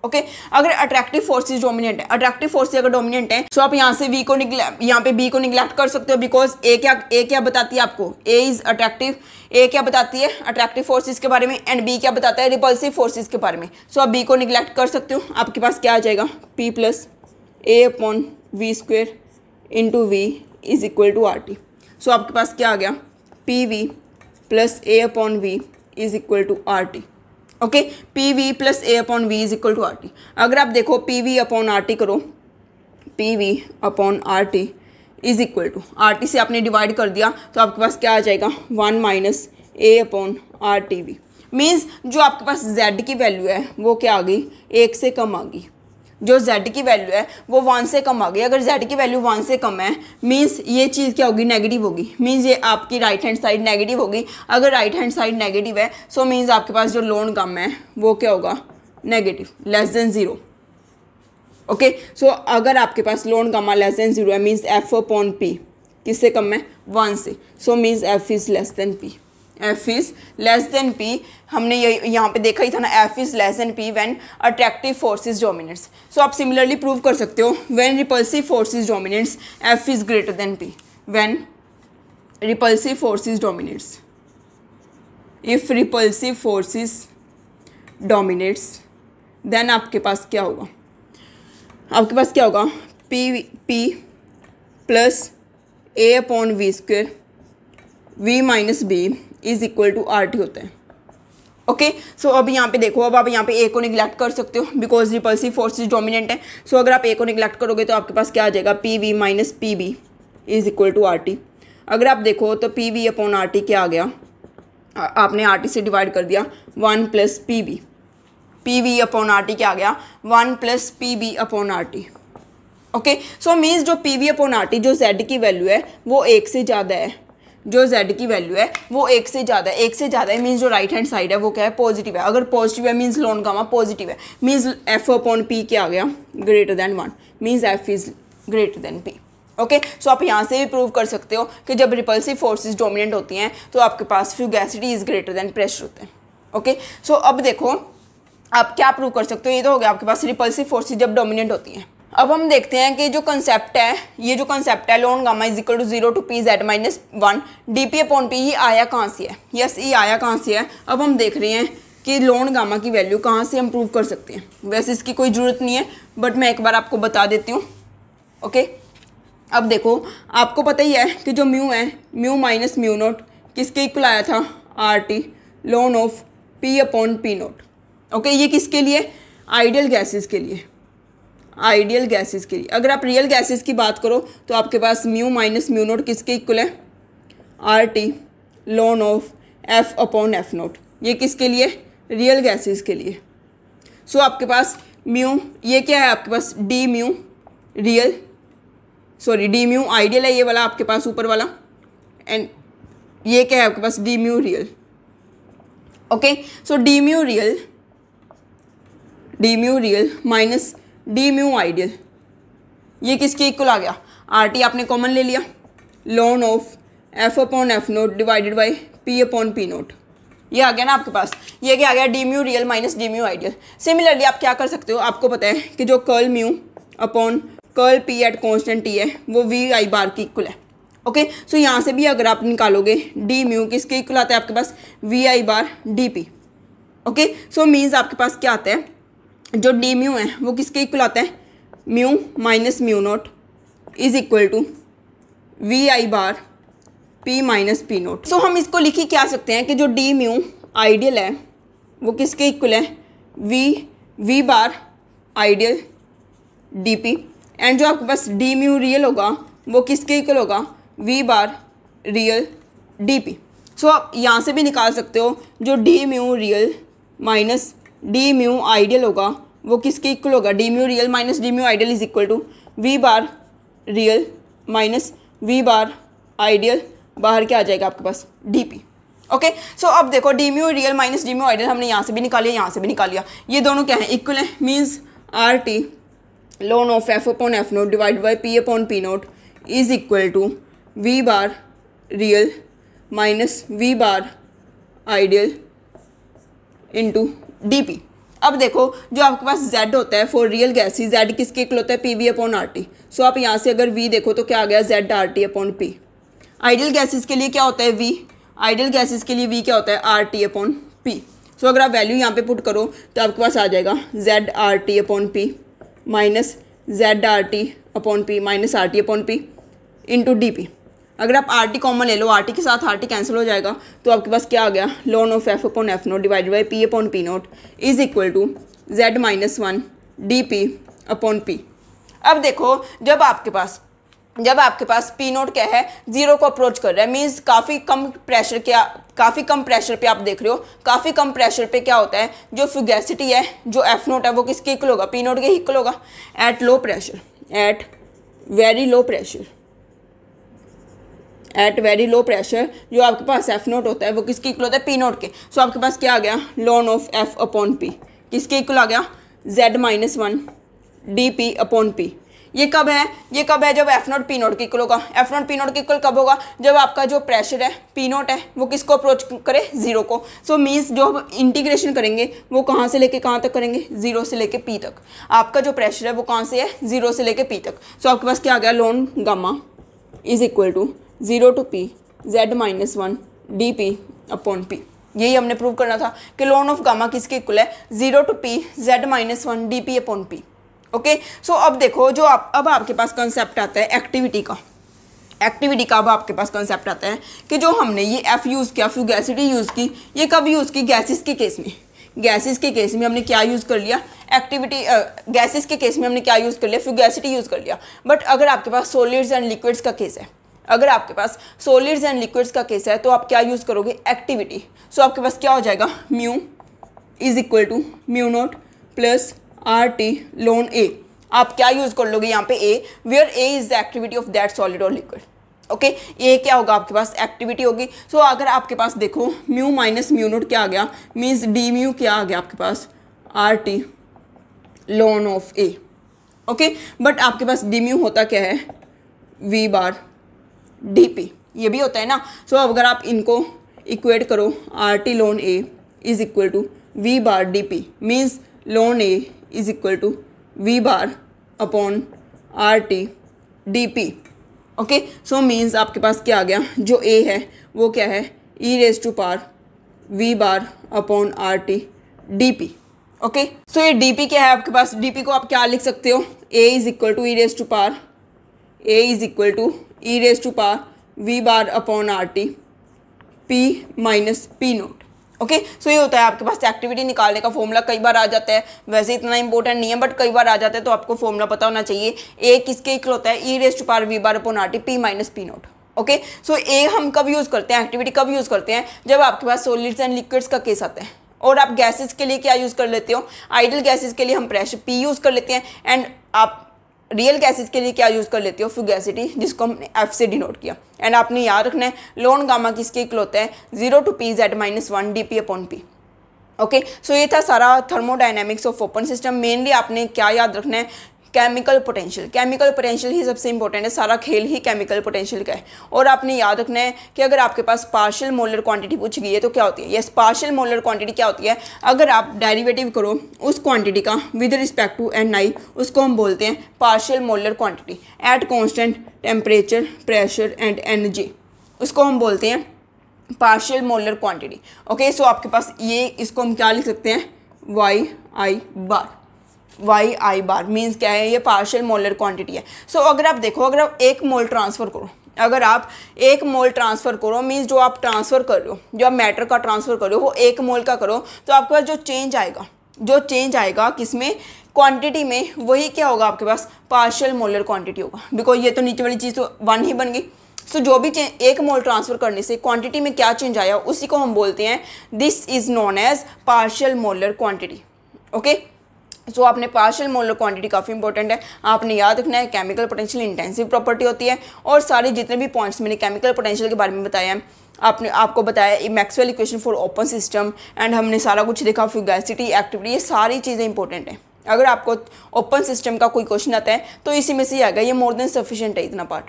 Okay, अगर अट्रैक्टिव फोर्सेस डोमिनेंट है, अट्रैक्टिव फोर्स अगर डोमिनेंट है, सो आप यहाँ से वी को यहाँ पे बी को निगलेक्ट कर सकते हो, बिकॉज ए क्या बताती है आपको, ए इज अट्रैक्टिव, ए क्या बताती है अट्रैक्टिव फोर्सेस के बारे में, एंड बी क्या बताता है रिपल्सिव फोर्सेस के बारे में। सो आप बी को निगलेक्ट कर सकते हो, आपके पास क्या आ जाएगा, P plus A upon V square into V is equal to R T. So आपके पास क्या आ गया, P V plus A upon V is equal to R T. Okay, P V plus A upon V is equal to R T. अगर आप देखो P V upon R T करो, P V upon R T is equal to, R T से आपने divide कर दिया तो आपके पास क्या आ जाएगा, 1 minus A upon R T V. Means जो आपके पास जेड की वैल्यू है वो क्या आ गई, 1 से कम आ गई। जो z की वैल्यू है वो 1 से कम आ गई। अगर z की वैल्यू 1 से कम है, मीन्स ये चीज़ क्या होगी, नेगेटिव होगी। मीन्स ये आपकी राइट हैंड साइड नेगेटिव होगी। अगर राइट हैंड साइड नेगेटिव है, सो मीन्स आपके पास जो लोन गामा है वो क्या होगा, negative, less than 0। Okay, so अगर आपके पास लोन गामा लेस देन 0 है, मीन्स एफ अपॉन पी किससे कम है, 1 से। So means F is less than P, F is less than P. हमने ये यहाँ पे देखा ही था ना, F is less than P when attractive forces dominates. So आप सिमिलरली प्रूव कर सकते हो, when repulsive forces dominates F is greater than P, when repulsive forces dominates, if repulsive forces dominates then आपके पास क्या होगा, आपके पास क्या होगा, P plus A upon V square V minus B is equal to R T होता है। ओके, सो अब यहाँ पे देखो, अब आप यहाँ पे ए को निगलेक्ट कर सकते हो बिकॉज रिपल्सिव फोर्सेस डोमिनेंट है। सो अगर आप ए को निगलेक्ट करोगे तो आपके पास क्या आ जाएगा, P V minus P B is equal to R T. अगर आप देखो तो P V upon R T क्या आ गया, आपने आर टी से डिवाइड कर दिया, 1 plus P B, P V upon R T क्या आ गया, 1 plus P B upon R T. Okay, so means जो P V upon R T, जो जेड की वैल्यू है वो 1 से ज़्यादा है, जो z की वैल्यू है वो 1 से ज़्यादा है, 1 से ज़्यादा है मीन्स जो राइट हैंड साइड है वो क्या है, पॉजिटिव है। अगर पॉजिटिव है मीन्स लोन गामा पॉजिटिव है, मीन्स f अपॉन p क्या आ गया, greater than 1, means f is greater then p। Okay so आप यहाँ से भी प्रूव कर सकते हो कि जब रिपल्सिव फोर्सेस डोमिनेंट होती हैं तो आपके पास फ्यूगैसिटी इज ग्रेटर देन प्रेशर होते हैं। ओके सो अब देखो आप क्या प्रूव कर सकते हो, ये तो हो गया आपके पास रिपल्सिव फोर्सेस जब डोमिनेंट होती हैं। अब हम देखते हैं कि जो कंसेप्ट है, ये जो कंसेप्ट है ln gamma is equal to 0 to P Z minus 1 D P upon P, ये आया कहाँ से है? यस ये आया कहाँ से है? अब हम देख रहे हैं कि लॉन गामा की वैल्यू कहाँ से हम प्रूव कर सकते हैं। वैसे इसकी कोई ज़रूरत नहीं है बट मैं एक बार आपको बता देती हूँ। ओके अब देखो आपको पता ही है कि जो म्यू है, म्यू माइनस म्यू नोट किसके इक्वल आया था? Are T ln of P upon P naught. Okay ये किसके लिए? आइडियल गैसेस के लिए, आइडियल गैसेस के लिए। अगर आप रियल गैसेस की बात करो तो आपके पास म्यू माइनस म्यू नोट किसके इक्वल है? R T ln of F upon F note. ये किसके लिए? रियल गैसेस के लिए। सो आपके पास म्यू, ये क्या है आपके पास? D mu real, sorry D mu ideal है ये वाला आपके पास ऊपर वाला, एंड ये क्या है आपके पास? D mu real. Okay so D mu real minus D mu ideal, ये किसके इक्वल आ गया? आर टी आपने कॉमन ले लिया, lawn of F upon F naught divided by P upon P note. ये आ गया ना आपके पास, ये क्या आ गया? D mu real minus D mu ideal. Similarly आप क्या कर सकते हो, आपको पता है कि जो curl mu upon curl P at constant T है वो वी आई बार की इक्वल है। ओके सो यहाँ से भी अगर आप निकालोगे डी म्यू किसके इक्वल आता है आपके पास? V I bar D P. Okay so means आपके पास क्या आता है? जो डी म्यू है वो किसके इक्वल आता है? Mu minus mu note is equal to V I bar P minus P not. So हम इसको लिख ही क्या सकते हैं कि जो डी म्यू आइडियल है वो किसके इक्वल है? V bar ideal D P, and जो आपके पास डी म्यू रियल होगा वो किसके इक्वल होगा? V bar real D P. So आप यहाँ से भी निकाल सकते हो जो D mu real minus D mu ideal होगा वो किसके इक्वल होगा? D mu real minus D mu ideal is equal to V bar real minus V bar ideal, बाहर क्या आ जाएगा आपके पास? D P. ओके सो अब देखो D mu real minus D mu ideal हमने यहाँ से भी निकाल लिया, यहाँ से भी निकाल लिया, ये दोनों क्या है? इक्वल है। Means R T ln of F upon F naught divide by P upon P note is equal to V bar real minus V bar ideal into D P. अब देखो जो आपके पास z होता है फॉर रियल गैसेस, z किसके equal होता है? P V upon R T. So आप यहाँ से अगर v देखो तो क्या आ गया? z are T upon P. Ideal gases के लिए क्या होता है? v। आइडियल गैसेस के लिए v क्या होता है? R T upon P. So अगर आप वैल्यू यहाँ पे पुट करो तो आपके पास आ जाएगा z are T upon P minus z are T upon P minus are T upon P into D P. अगर आप आर टी कॉमन ले लो, आर टी के साथ आर टी कैंसिल हो जाएगा तो आपके पास क्या आ गया? Ln of F upon F naught divided by P upon P note is equal to Z minus 1 D P upon P. अब देखो जब आपके पास पी नोट क्या है? जीरो को अप्रोच कर रहा है, मीन्स काफ़ी कम प्रेशर पे आप देख रहे हो, काफ़ी कम प्रेशर पे क्या होता है? जो फ्यूगैसिटी है, जो एफ नोट है वो किसके इक्वल होगा? पी नोट के इक्वल होगा। At low pressure, at very low pressure, at very low pressure जो आपके पास एफ नोट होता है वो किसके इक्वल होता है? पी नोट के। सो आपके पास क्या आ गया? Ln of F upon P किसके इक्वल आ गया? Z minus 1 D P upon P. ये कब है? जब एफ नोट पी नोट के इक्वल होगा। एफ नोट पी नोट के इक्वल कब होगा? जब आपका जो प्रेशर है पी नोट है वो किसको अप्रोच करे? जीरो को। सो मीन्स जो हम इंटीग्रेशन करेंगे वो कहाँ से लेके कहाँ तक करेंगे? जीरो से लेके पी तक। आपका जो प्रेशर है वो कहाँ से है? जीरो से लेके पी तक। सो आपके पास क्या आ गया? Ln gamma is equal to 0 to P Z minus 1 D P upon P. यही हमने प्रूव करना था कि लॉन ऑफ गामा किसके इक्वल है? 0 to P Z minus 1 D P upon P. Okay so अब देखो जो अब आपके पास कंसेप्ट आता है एक्टिविटी का अब आपके पास कंसेप्ट आता है कि जो हमने ये एफ यूज़ किया, फ्यूगैसिटी यूज़ की, ये कब यूज़ की? गैसेस के केस में। गैसेस के केस में हमने क्या यूज़ कर लिया? एक्टिविटी। गैसेस के केस में हमने क्या यूज़ कर लिया? फ्यूगैसिटी यूज़ कर लिया। बट अगर आपके पास सॉलिड्स एंड लिक्विड्स का केस है, तो आप क्या यूज़ करोगे? एक्टिविटी। सो आपके पास क्या हो जाएगा? Mu is equal to mu note plus R T ln A. आप क्या यूज़ कर लोगे यहाँ पे? A, where A is the activity of that solid और लिक्विड। ओके ये क्या होगा? आपके पास एक्टिविटी होगी। सो अगर आपके पास देखो म्यू माइनस म्यू नोट क्या आ गया? मीन्स डी म्यू क्या आ गया आपके पास? R T ln of A. Okay but आपके पास डी म्यू होता क्या है? वी बार डी पी, ये भी होता है ना। सो अगर आप इनको इक्वेट करो, R T ln A is equal to V bar D P, means ln A is equal to V bar upon R T D P. Okay, so means आपके पास क्या आ गया, जो ए है वो क्या है, E raise to power V bar upon R T D P. Okay, so ये डी पी क्या है आपके पास, डी पी को आप क्या लिख सकते हो, A is equal to E raise to power, A is equal to E raise to power V bar upon R T P minus P naught. Okay, so ये होता है आपके पास एक्टिविटी निकालने का फॉर्मूला। कई बार आ जाता है, वैसे इतना इंपॉर्टेंट नहीं है बट कई बार आ जाता है, तो आपको फॉर्मूला पता होना चाहिए। ए किसके इक्वल होता है, E raise to power V bar upon R T P minus P naught. Okay, so A हम कब यूज़ करते हैं, एक्टिविटी कब यूज़ करते हैं, जब आपके पास सॉलिड्स एंड लिक्विड्स का केस आता है। और आप गैसेस के लिए क्या यूज़ कर लेते हो, आइडल गैसेस के लिए हम प्रेशर पी यूज़ कर लेते हैं, एंड आप रियल गैसेस के लिए क्या यूज़ कर लेते हो, फ्यूगैसिटी, जिसको हमने एफ से डिनोट किया। एंड आपने याद रखना है लॉन गामा किसके इक्वल होता है, 0 to P Z minus 1 D P upon P. Okay, so ये था सारा thermodynamics of open system. Mainly आपने क्या याद रखना है, केमिकल पोटेंशियल, केमिकल पोटेंशियल ही सबसे इंपॉर्टेंट है, सारा खेल ही केमिकल पोटेंशियल का है। और आपने याद रखना है कि अगर आपके पास पार्शियल मोलर क्वांटिटी पूछ गई है तो क्या होती है, यस पार्शियल मोलर क्वांटिटी क्या होती है, अगर आप डेरिवेटिव करो उस क्वांटिटी का विद रिस्पेक्ट टू एन आई, उसको हम बोलते हैं partial molar quantity eight constant temperature, pressure and energy, उसको हम बोलते हैं partial molar quantity. Okay, so आपके पास ये, इसको हम क्या लिख सकते हैं, वाई आई बार, वाई आई बार मीन्स क्या है, ये पार्शियल मोलर क्वांटिटी है। सो अगर आप देखो, अगर आप 1 मोल ट्रांसफ़र करो, अगर आप 1 मोल ट्रांसफ़र करो, मीन्स जो आप ट्रांसफ़र कर रहे हो, जो आप मैटर का ट्रांसफ़र कर रहे हो वो 1 मोल का करो, तो आपके पास जो चेंज आएगा किसमें, क्वांटिटी में, वही क्या होगा आपके पास, पार्शियल मोलर क्वांटिटी होगा। बिकॉज ये तो नीचे वाली चीज़ तो 1 ही बन गई। सो जो भी 1 मोल ट्रांसफ़र करने से क्वांटिटी में क्या चेंज आया, उसी को हम बोलते हैं, this is known as partial molar quantity. Okay, so आपने पार्शियल मोलर क्वांटिटी काफ़ी इंपॉर्टेंट है, आपने याद रखना है। केमिकल पोटेंशियल इंटेंसिव प्रॉपर्टी होती है, और सारे जितने भी पॉइंट्स मैंने केमिकल पोटेंशियल के बारे में बताया है, आपको बताया Maxwell equation for open system, and हमने सारा कुछ देखा, फ्यूगैसिटी, एक्टिविटी, ये सारी चीज़ें इंपॉर्टेंट हैं। अगर आपको ओपन सिस्टम का कोई क्वेश्चन आता है तो इसी में से ही आ गया, ये मोर देन सफिशिएंट है इतना पार्ट।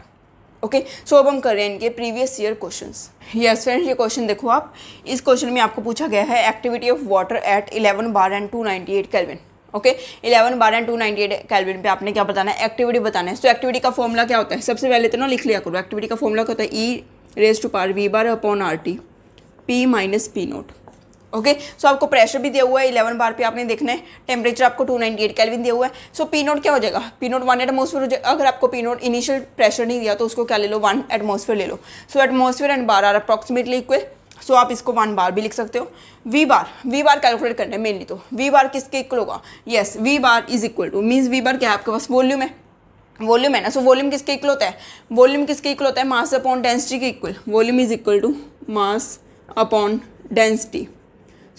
ओके, सो अब हम कर रहे हैं इनके previous year questions. Yes friends, ये क्वेश्चन देखो आप, इस क्वेश्चन में आपको पूछा गया है activity of water at 11 bar and 298 kelvin. Okay, 11 bar and 298 kelvin पे आपने क्या बताना है, एक्टिविटी बताना है। तो एक्टिविटी का फॉर्मूला क्या होता है, सबसे पहले तो ना लिख लिया करो, एक्टिविटी का फॉर्मूला क्या होता है, E raise to power V bar upon R T P minus P naught. Okay, so आपको प्रेशर भी दिया हुआ है 11 बार पे, आपने देखना है, टेम्परेचर आपको 298 केल्विन दिया हुआ है। सो पी नोट क्या हो जाएगा, पी नोट 1 एटमॉस्फेयर हो जाएगा। अगर आपको पी नोट इनिशियल प्रेशर नहीं दिया तो उसको क्या ले लो, 1 एटमॉस्फेयर ले लो। So atmosphere and bar are approximately equal, so आप इसको 1 बार भी लिख सकते हो। वी बार कैलकुलेट करना है मेनली, तो वी बार किसके इक्वल होगा, yes V bar is equal to, means V bar क्या है आपके पास, वॉल्यूम है, वॉल्यूम है ना। सो वॉल्यूम किसके इक्वल होता है, वॉल्यूम किसके इक्वल होता है, मास अपॉन डेंसिटी के equal, volume is equal to mass upon density.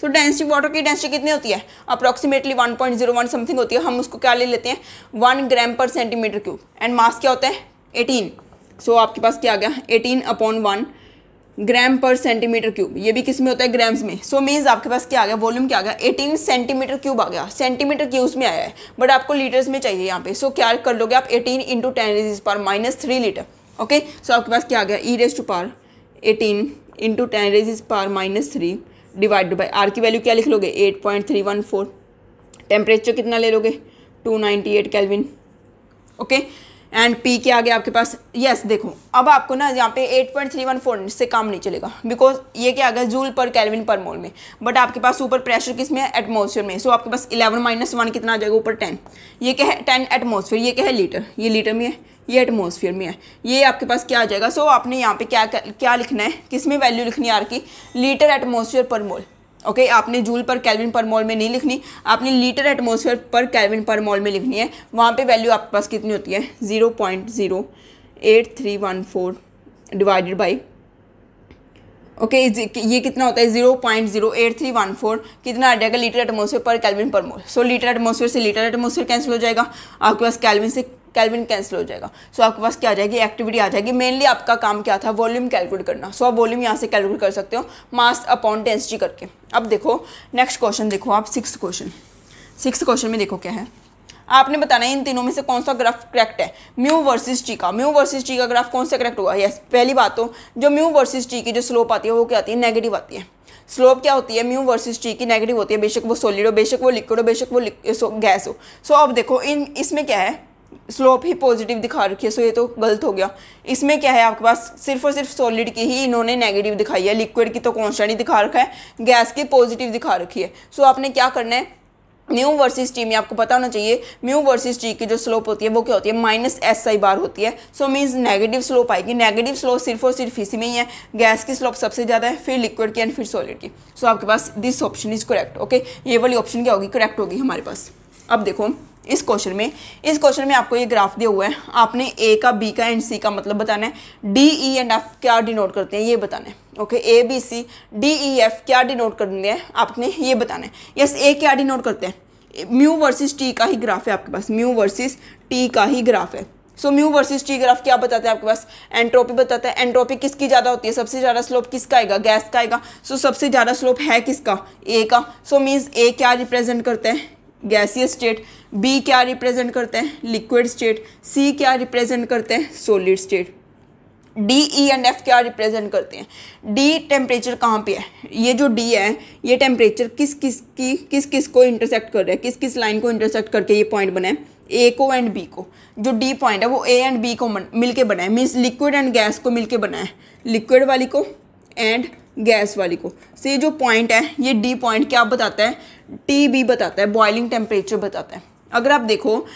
So density, water की डेंसिटी कितनी होती है, अप्रॉक्सीमेटली 1.01 समथिंग होती है, हम उसको क्या ले लेते हैं, 1 ग्राम पर सेंटीमीटर क्यूब, एंड मास क्या होता है 18। सो आपके पास क्या आ गया, 18 अपॉन 1 ग्राम पर सेंटीमीटर क्यूब, ये भी किस में होता है, ग्राम्स में। सो मीन्स आपके पास क्या आ गया, वॉल्यूम क्या आ गया, 18 सेंटीमीटर क्यूब आ गया, सेंटीमीटर क्यूब्स में आया है, बट आपको लीटर्स में चाहिए यहाँ पे। सो क्या कर लोगे आप, 18 इंटू 10⁻³ लीटर। ओके, सो आपके पास क्या आ गया, E raise to power 18 into 10⁻³ divide by R की वैल्यू क्या लिख लोगे, 8.314। टेम्परेचर कितना ले लोगे, 298 केल्विन। ओके, एंड पी क्या आ गया आपके पास, यस देखो अब आपको ना यहाँ पे 8.314 से काम नहीं चलेगा, बिकॉज ये क्या आ गया, जूल पर केल्विन पर मोल में, बट आपके पास ऊपर प्रेशर किस में है, एटमॉस्फेयर में। सो आपके पास 11 - 1 कितना आ जाएगा, ऊपर 10, ये क्या है 10 एटमॉस्फेयर, ये क्या है लीटर, ये लीटर में है, ये एटमॉस्फेयर में है, ये आपके पास क्या आ जाएगा। सो आपने यहाँ पे क्या लिखना है, किस में वैल्यू लिखनी है आर की, लीटर एटमॉस्फेयर पर मोल। ओके, आपने जूल पर केल्विन पर मोल में नहीं लिखनी, आपने लीटर एटमॉस्फेयर पर केल्विन पर मोल में लिखनी है। वहाँ पे वैल्यू आपके पास कितनी होती है, 0.08314 डिवाइडेड बाई, ओके ये कितना होता है, 0.08314 कितना आ जाएगा, लीटर एटमॉस्फेयर पर केल्विन पर मोल। सो लीटर एटमॉस्फेयर से लीटर एटमॉस्फेयर कैंसिल हो जाएगा, आपके पास केल्विन से केल्विन कैंसिल हो जाएगा। सो आपके पास क्या आ जाएगी, एक्टिविटी आ जाएगी। मेनली आपका काम क्या था, वॉल्यूम कैलकुलेट करना। सो आप वॉल्यूम यहाँ से कैलकुलेट कर सकते हो मास अपॉन डेंसिटी करके। अब देखो नेक्स्ट क्वेश्चन, देखो आप 6th क्वेश्चन में देखो क्या है, आपने बताना है इन तीनों में से कौन सा ग्राफ करेक्ट है। म्यू वर्सेस टी का, म्यू वर्सेस टी का ग्राफ कौन सा करेक्ट होगा? यस, पहली बात तो जो म्यू वर्सेस टी की जो स्लोप आती है वो क्या आती है? नेगेटिव आती है। स्लोप क्या होती है? म्यू वर्सेस टी की नेगेटिव होती है, बेशक वो सॉलिड हो, बेशक वो लिक्विड हो, बेशक वो गैस हो। सो अब देखो इसमें क्या है, स्लोप ही पॉजिटिव दिखा रखी है, सो ये तो गलत हो गया। इसमें क्या है, आपके पास सिर्फ और सिर्फ सॉलिड की ही इन्होंने नेगेटिव दिखाई है, लिक्विड की तो कांस्टेंट ही दिखा रखा है, गैस की पॉजिटिव दिखा रखी है। सो आपने क्या करना है, म्यू वर्सेस टी में आपको पता होना चाहिए म्यू वर्सेस टी की जो स्लोप होती है वो क्या होती है? -SI बार होती है। सो मीन्स नेगेटिव स्लोप आएगी। नेगेटिव स्लोप सिर्फ और सिर्फ इसी में ही है, गैस की स्लोप सबसे ज़्यादा है, फिर लिक्विड की एंड फिर सॉलिड की। सो आपके पास this option is correct. Okay, ये वाली ऑप्शन क्या होगी? करेक्ट होगी हमारे पास। अब देखो इस क्वेश्चन में आपको ये ग्राफ दिया हुआ है, आपने ए का, बी का एंड सी का मतलब बताना है। डी ई एंड एफ क्या डिनोट करते हैं ये बताना है। ओके, A B C D E F क्या डिनोट करते हैं आपने ये बताना है। यस, ए क्या डिनोट करते हैं? म्यू वर्सेस टी का ही ग्राफ है आपके पास, म्यू वर्सेस टी का ही ग्राफ है। So mu versus T graph क्या बताता है आपके पास? एंट्रोपी बताता है। एंट्रोपी किसकी ज़्यादा होती है? सबसे ज़्यादा स्लोप किसका आएगा? गैस का आएगा। सो सबसे ज़्यादा स्लोप है किसका? ए का। सो मीन्स ए क्या रिप्रेजेंट करते हैं? Gaseous state. बी क्या रिप्रेजेंट करते हैं? Liquid state. सी क्या रिप्रेजेंट करते हैं? Solid state. D E and F क्या रिप्रेजेंट करते हैं? डी टेम्परेचर कहाँ पे है? ये जो डी है ये टेम्परेचर किस को इंटरसेक्ट कर रहा है, किस लाइन को इंटरसेक्ट करके ये पॉइंट बना है? ए को एंड बी को। जो डी पॉइंट है वो ए एंड बी को मिलके बना है, मीन्स लिक्विड एंड गैस को मिलके बना है, लिक्विड वाली को एंड गैस वाली को। सो ये जो पॉइंट है ये डी पॉइंट क्या बताता है? TB बताता है, बॉइलिंग टेम्परेचर बताता है। अगर आप देखो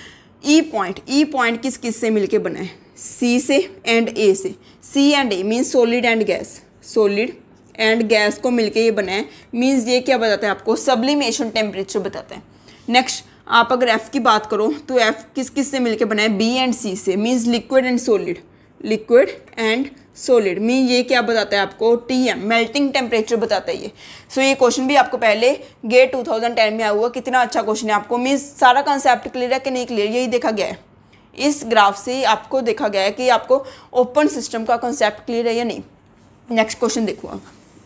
ई पॉइंट किस से मिलके बना है? सी से एंड ए से। C and A means solid and gas, solid and gas को मिलके ये बना है, मीन्स ये क्या बताता है आपको? सब्लिमेशन टेम्परेचर बताता है। नेक्स्ट आप अगर एफ की बात करो तो एफ किस से मिलके बना है? बी एंड सी से, means liquid and solid, liquid and solid. Mean ये क्या बताता है आपको? TM मेल्टिंग टेम्परेचर बताता है ये। सो ये क्वेश्चन भी आपको पहले गेट 2010 में आया हुआ, कितना अच्छा क्वेश्चन है। आपको मीन्स सारा कंसेप्ट क्लियर है कि नहीं क्लियर, यही देखा गया है। इस ग्राफ से आपको देखा गया है कि आपको ओपन सिस्टम का कंसेप्ट क्लियर है या नहीं। नेक्स्ट क्वेश्चन देखो आप।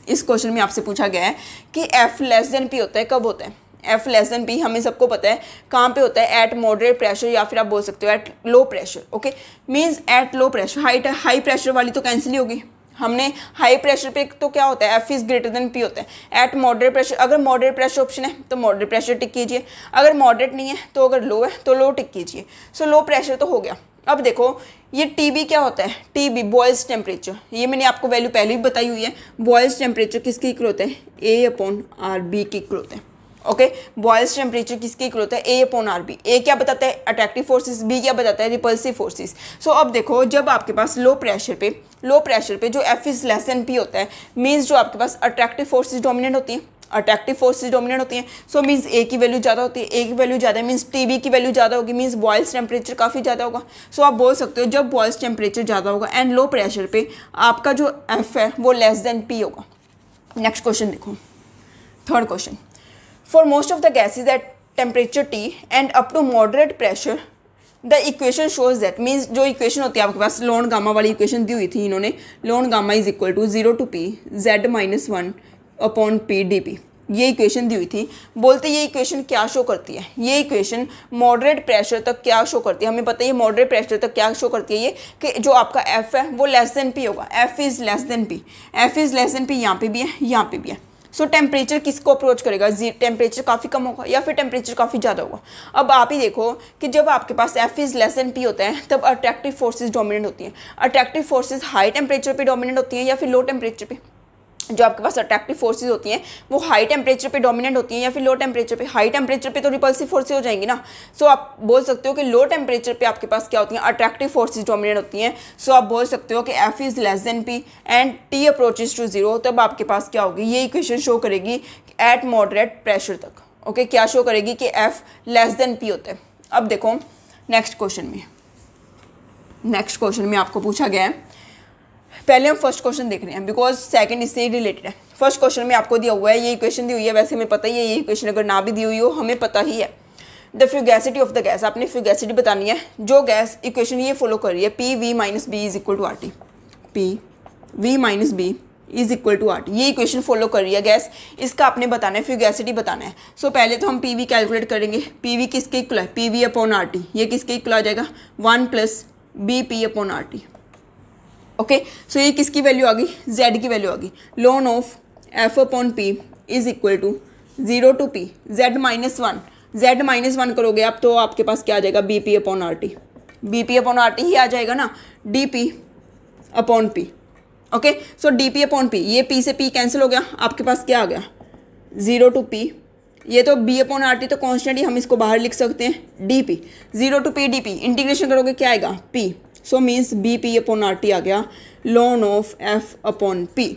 इस क्वेश्चन में आपसे पूछा गया है कि F<P होता है, कब होता है? F<P हमें सबको पता है कहाँ पे होता है? एट मॉडरेट प्रेशर, या फिर आप बोल सकते हो eight low pressure. Okay, means eight low pressure. High pressure वाली तो कैंसिल ही होगी। हमने हाई प्रेशर पे तो क्या होता है? F<P होता है। एट मॉडरेट प्रेशर, अगर मॉडरेट प्रेशर ऑप्शन है तो मॉडरेट प्रेशर टिक कीजिए, अगर मॉडरेट नहीं है तो अगर लो है तो लो टिक कीजिए। सो लो प्रेशर तो हो गया। अब देखो ये TB क्या होता है? TB बॉयल्स टेम्परेचर, ये मैंने आपको वैल्यू पहले भी बताई हुई है। बॉयल्स टेम्परेचर किसके इक्वल होता है? A/RB के इक्वल होता है। ओके, बॉयल्स टेम्परेचर किसके इक्वल होता है? A/RB। ए क्या बताता है? Attractive forces. बी क्या बताता है? Repulsive forces. सो अब देखो जब आपके पास लो प्रेशर पे जो F<P होता है, मीन्स जो आपके पास अट्रैक्टिव फोर्सेस डोमिनेट होती हैं, सो मीन्स ए की वैल्यू ज़्यादा होती है। ए की वैल्यू ज़्यादा है मीन्स TB की वैल्यू ज़्यादा होगी, मीन्स बॉयल्स टेम्परेचर काफ़ी ज़्यादा होगा। सो आप बोल सकते हो जब बॉयल्स टेम्परेचर ज़्यादा होगा एंड लो प्रेशर पे आपका जो F है वो P होगा। नेक्स्ट क्वेश्चन देखो, third question. For most of the gases at temperature T and up to moderate pressure, the equation shows that means जो इक्वेशन होती है आपके पास ln गामा वाली इक्वेशन दी हुई थी इन्होंने, ln gamma is equal to 0 to P Z-1/P/dP, ये इक्वेशन दी हुई थी। बोलते ये इक्वेशन क्या शो करती है? ये इक्वेशन मॉडरेट प्रेशर तक क्या शो करती है? हमें पता है ये मॉडरेट प्रेशर तक क्या शो करती है, ये कि जो आपका F है वो P होगा। F इज़ P, यहाँ पे भी है, यहाँ पे भी है। सो टेम्परेचर किसको अप्रोच करेगा? टेम्परेचर काफ़ी कम होगा या फिर टेम्परेचर काफ़ी ज़्यादा होगा। अब आप ही देखो कि जब आपके पास F इज़ P होता है तब अट्रैक्टिव फोर्सेस डोमिनेट होती हैं। अट्रैक्टिव फोर्सेस हाई टेम्परेचर पे डोमिनेट होती हैं या फिर लो टेम्परेचर पे? जो आपके पास अट्रैक्टिव फोर्सेस होती हैं वो हाई टेम्परेचर पे डोमिनेट होती हैं या फिर लो टेम्परेचर पे? हाई टेम्परेचर पे तो रिपल्सिव फोर्सेस हो जाएंगी ना। सो आप बोल सकते हो कि लो टेम्परेचर पे आपके पास क्या होती हैं? अट्रैक्टिव फोर्सेस डोमिनेट होती हैं। सो आप बोल सकते हो कि F is P and T approaches to 0, तब आपके पास क्या होगी? ये इक्वेशन शो करेगी एट मॉडरेट प्रेशर तक। ओके, क्या शो करेगी कि F P होता है। अब देखो नेक्स्ट क्वेश्चन में आपको पूछा गया है, पहले हम फर्स्ट क्वेश्चन देख रहे हैं बिकॉज सेकंड इससे रिलेटेड है। फर्स्ट क्वेश्चन में आपको दिया हुआ है, ये इक्वेशन दी हुई है, वैसे हमें पता ही है ये इक्वेशन अगर ना भी दी हुई हो हमें पता ही है। द फ्यूगैसिटी ऑफ द गैस, आपने फ्यूगैसिटी बतानी है। जो गैस इक्वेशन ये फॉलो कर रही है PV - B is equal to RT, PV - B is equal to RT। ये इक्वेशन फॉलो कर रही है गैस। इसका आपने बताना है फ्यूगैसिटी बताना है। सो पहले तो हम PV कैलकुलेट करेंगे। PV किसके इक्वल है, PV अपॉन RT। ये किसके इक्वल आ जाएगा, 1 plus BP upon RT। Okay, so ये किसकी वैल्यू आ गई, Z की वैल्यू आ गई। Ln of F upon P is equal to 0 to P Z-1 करोगे आप तो आपके पास क्या आ जाएगा, BP upon RT। BP upon RT ही आ जाएगा ना, DP अपॉन P। ओके, सो DP अपॉन P, ये P से P कैंसिल हो गया, आपके पास क्या आ गया 0 टू P। ये तो B अपॉन RT तो कॉन्स्टेंट ही, हम इसको बाहर लिख सकते हैं DP। 0 to P DP integration करोगे क्या आएगा P। So means BP upon RT आ गया ln of F upon P।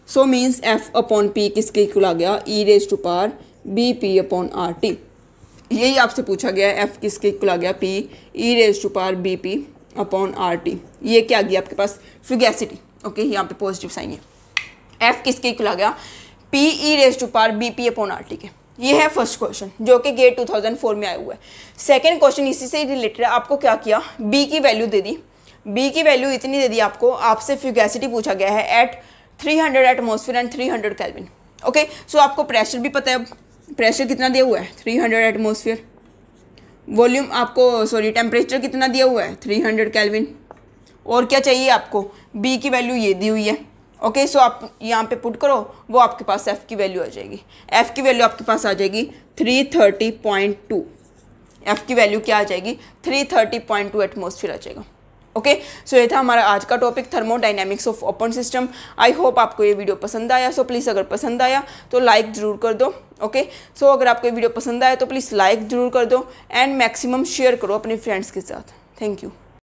So means F upon P किसके इक्वल आ गया, e raise to power BP upon RT। यही आपसे पूछा गया है, F किसके इक्वल आ गया, P e raise to power BP upon RT। ये क्या आ गया आपके पास, फ्यूगैसिटी। ओके, यहाँ पे पॉजिटिव साइन है। F किसके इक्वल आ गया, P e raise to power BP upon RT के। ये है फर्स्ट क्वेश्चन जो कि गेट 2004 में आया हुआ है। सेकेंड क्वेश्चन इसी से रिलेटेड है। आपको क्या किया, B की वैल्यू दे दी, B की वैल्यू इतनी दे दी आपको, आपसे फ्यूगैसिटी पूछा गया है at 300 atmosphere and 300 Kelvin. Okay, so आपको प्रेशर भी पता है, अब प्रेशर कितना दिया हुआ है 300 एटमॉस्फेयर, वॉल्यूम आपको सॉरी टेम्परेचर कितना दिया हुआ है 300 केल्विन, और क्या चाहिए आपको, B की वैल्यू ये दी हुई है। ओके, सो आप यहाँ पे पुट करो, वो आपके पास F की वैल्यू आ जाएगी। F की वैल्यू आपके पास आ जाएगी 330.2। F की वैल्यू क्या आ जाएगी, 330.2 एटमॉस्फेयर आ जाएगा। ओके, सो ये था हमारा आज का topic thermodynamics of open system. I hope आपको ये वीडियो पसंद आया। सो प्लीज़ अगर पसंद आया तो लाइक ज़रूर कर दो। ओके, सो अगर आपको ये वीडियो पसंद आया तो प्लीज़ लाइक ज़रूर कर दो एंड मैक्सिमम शेयर करो अपने फ्रेंड्स के साथ। Thank you.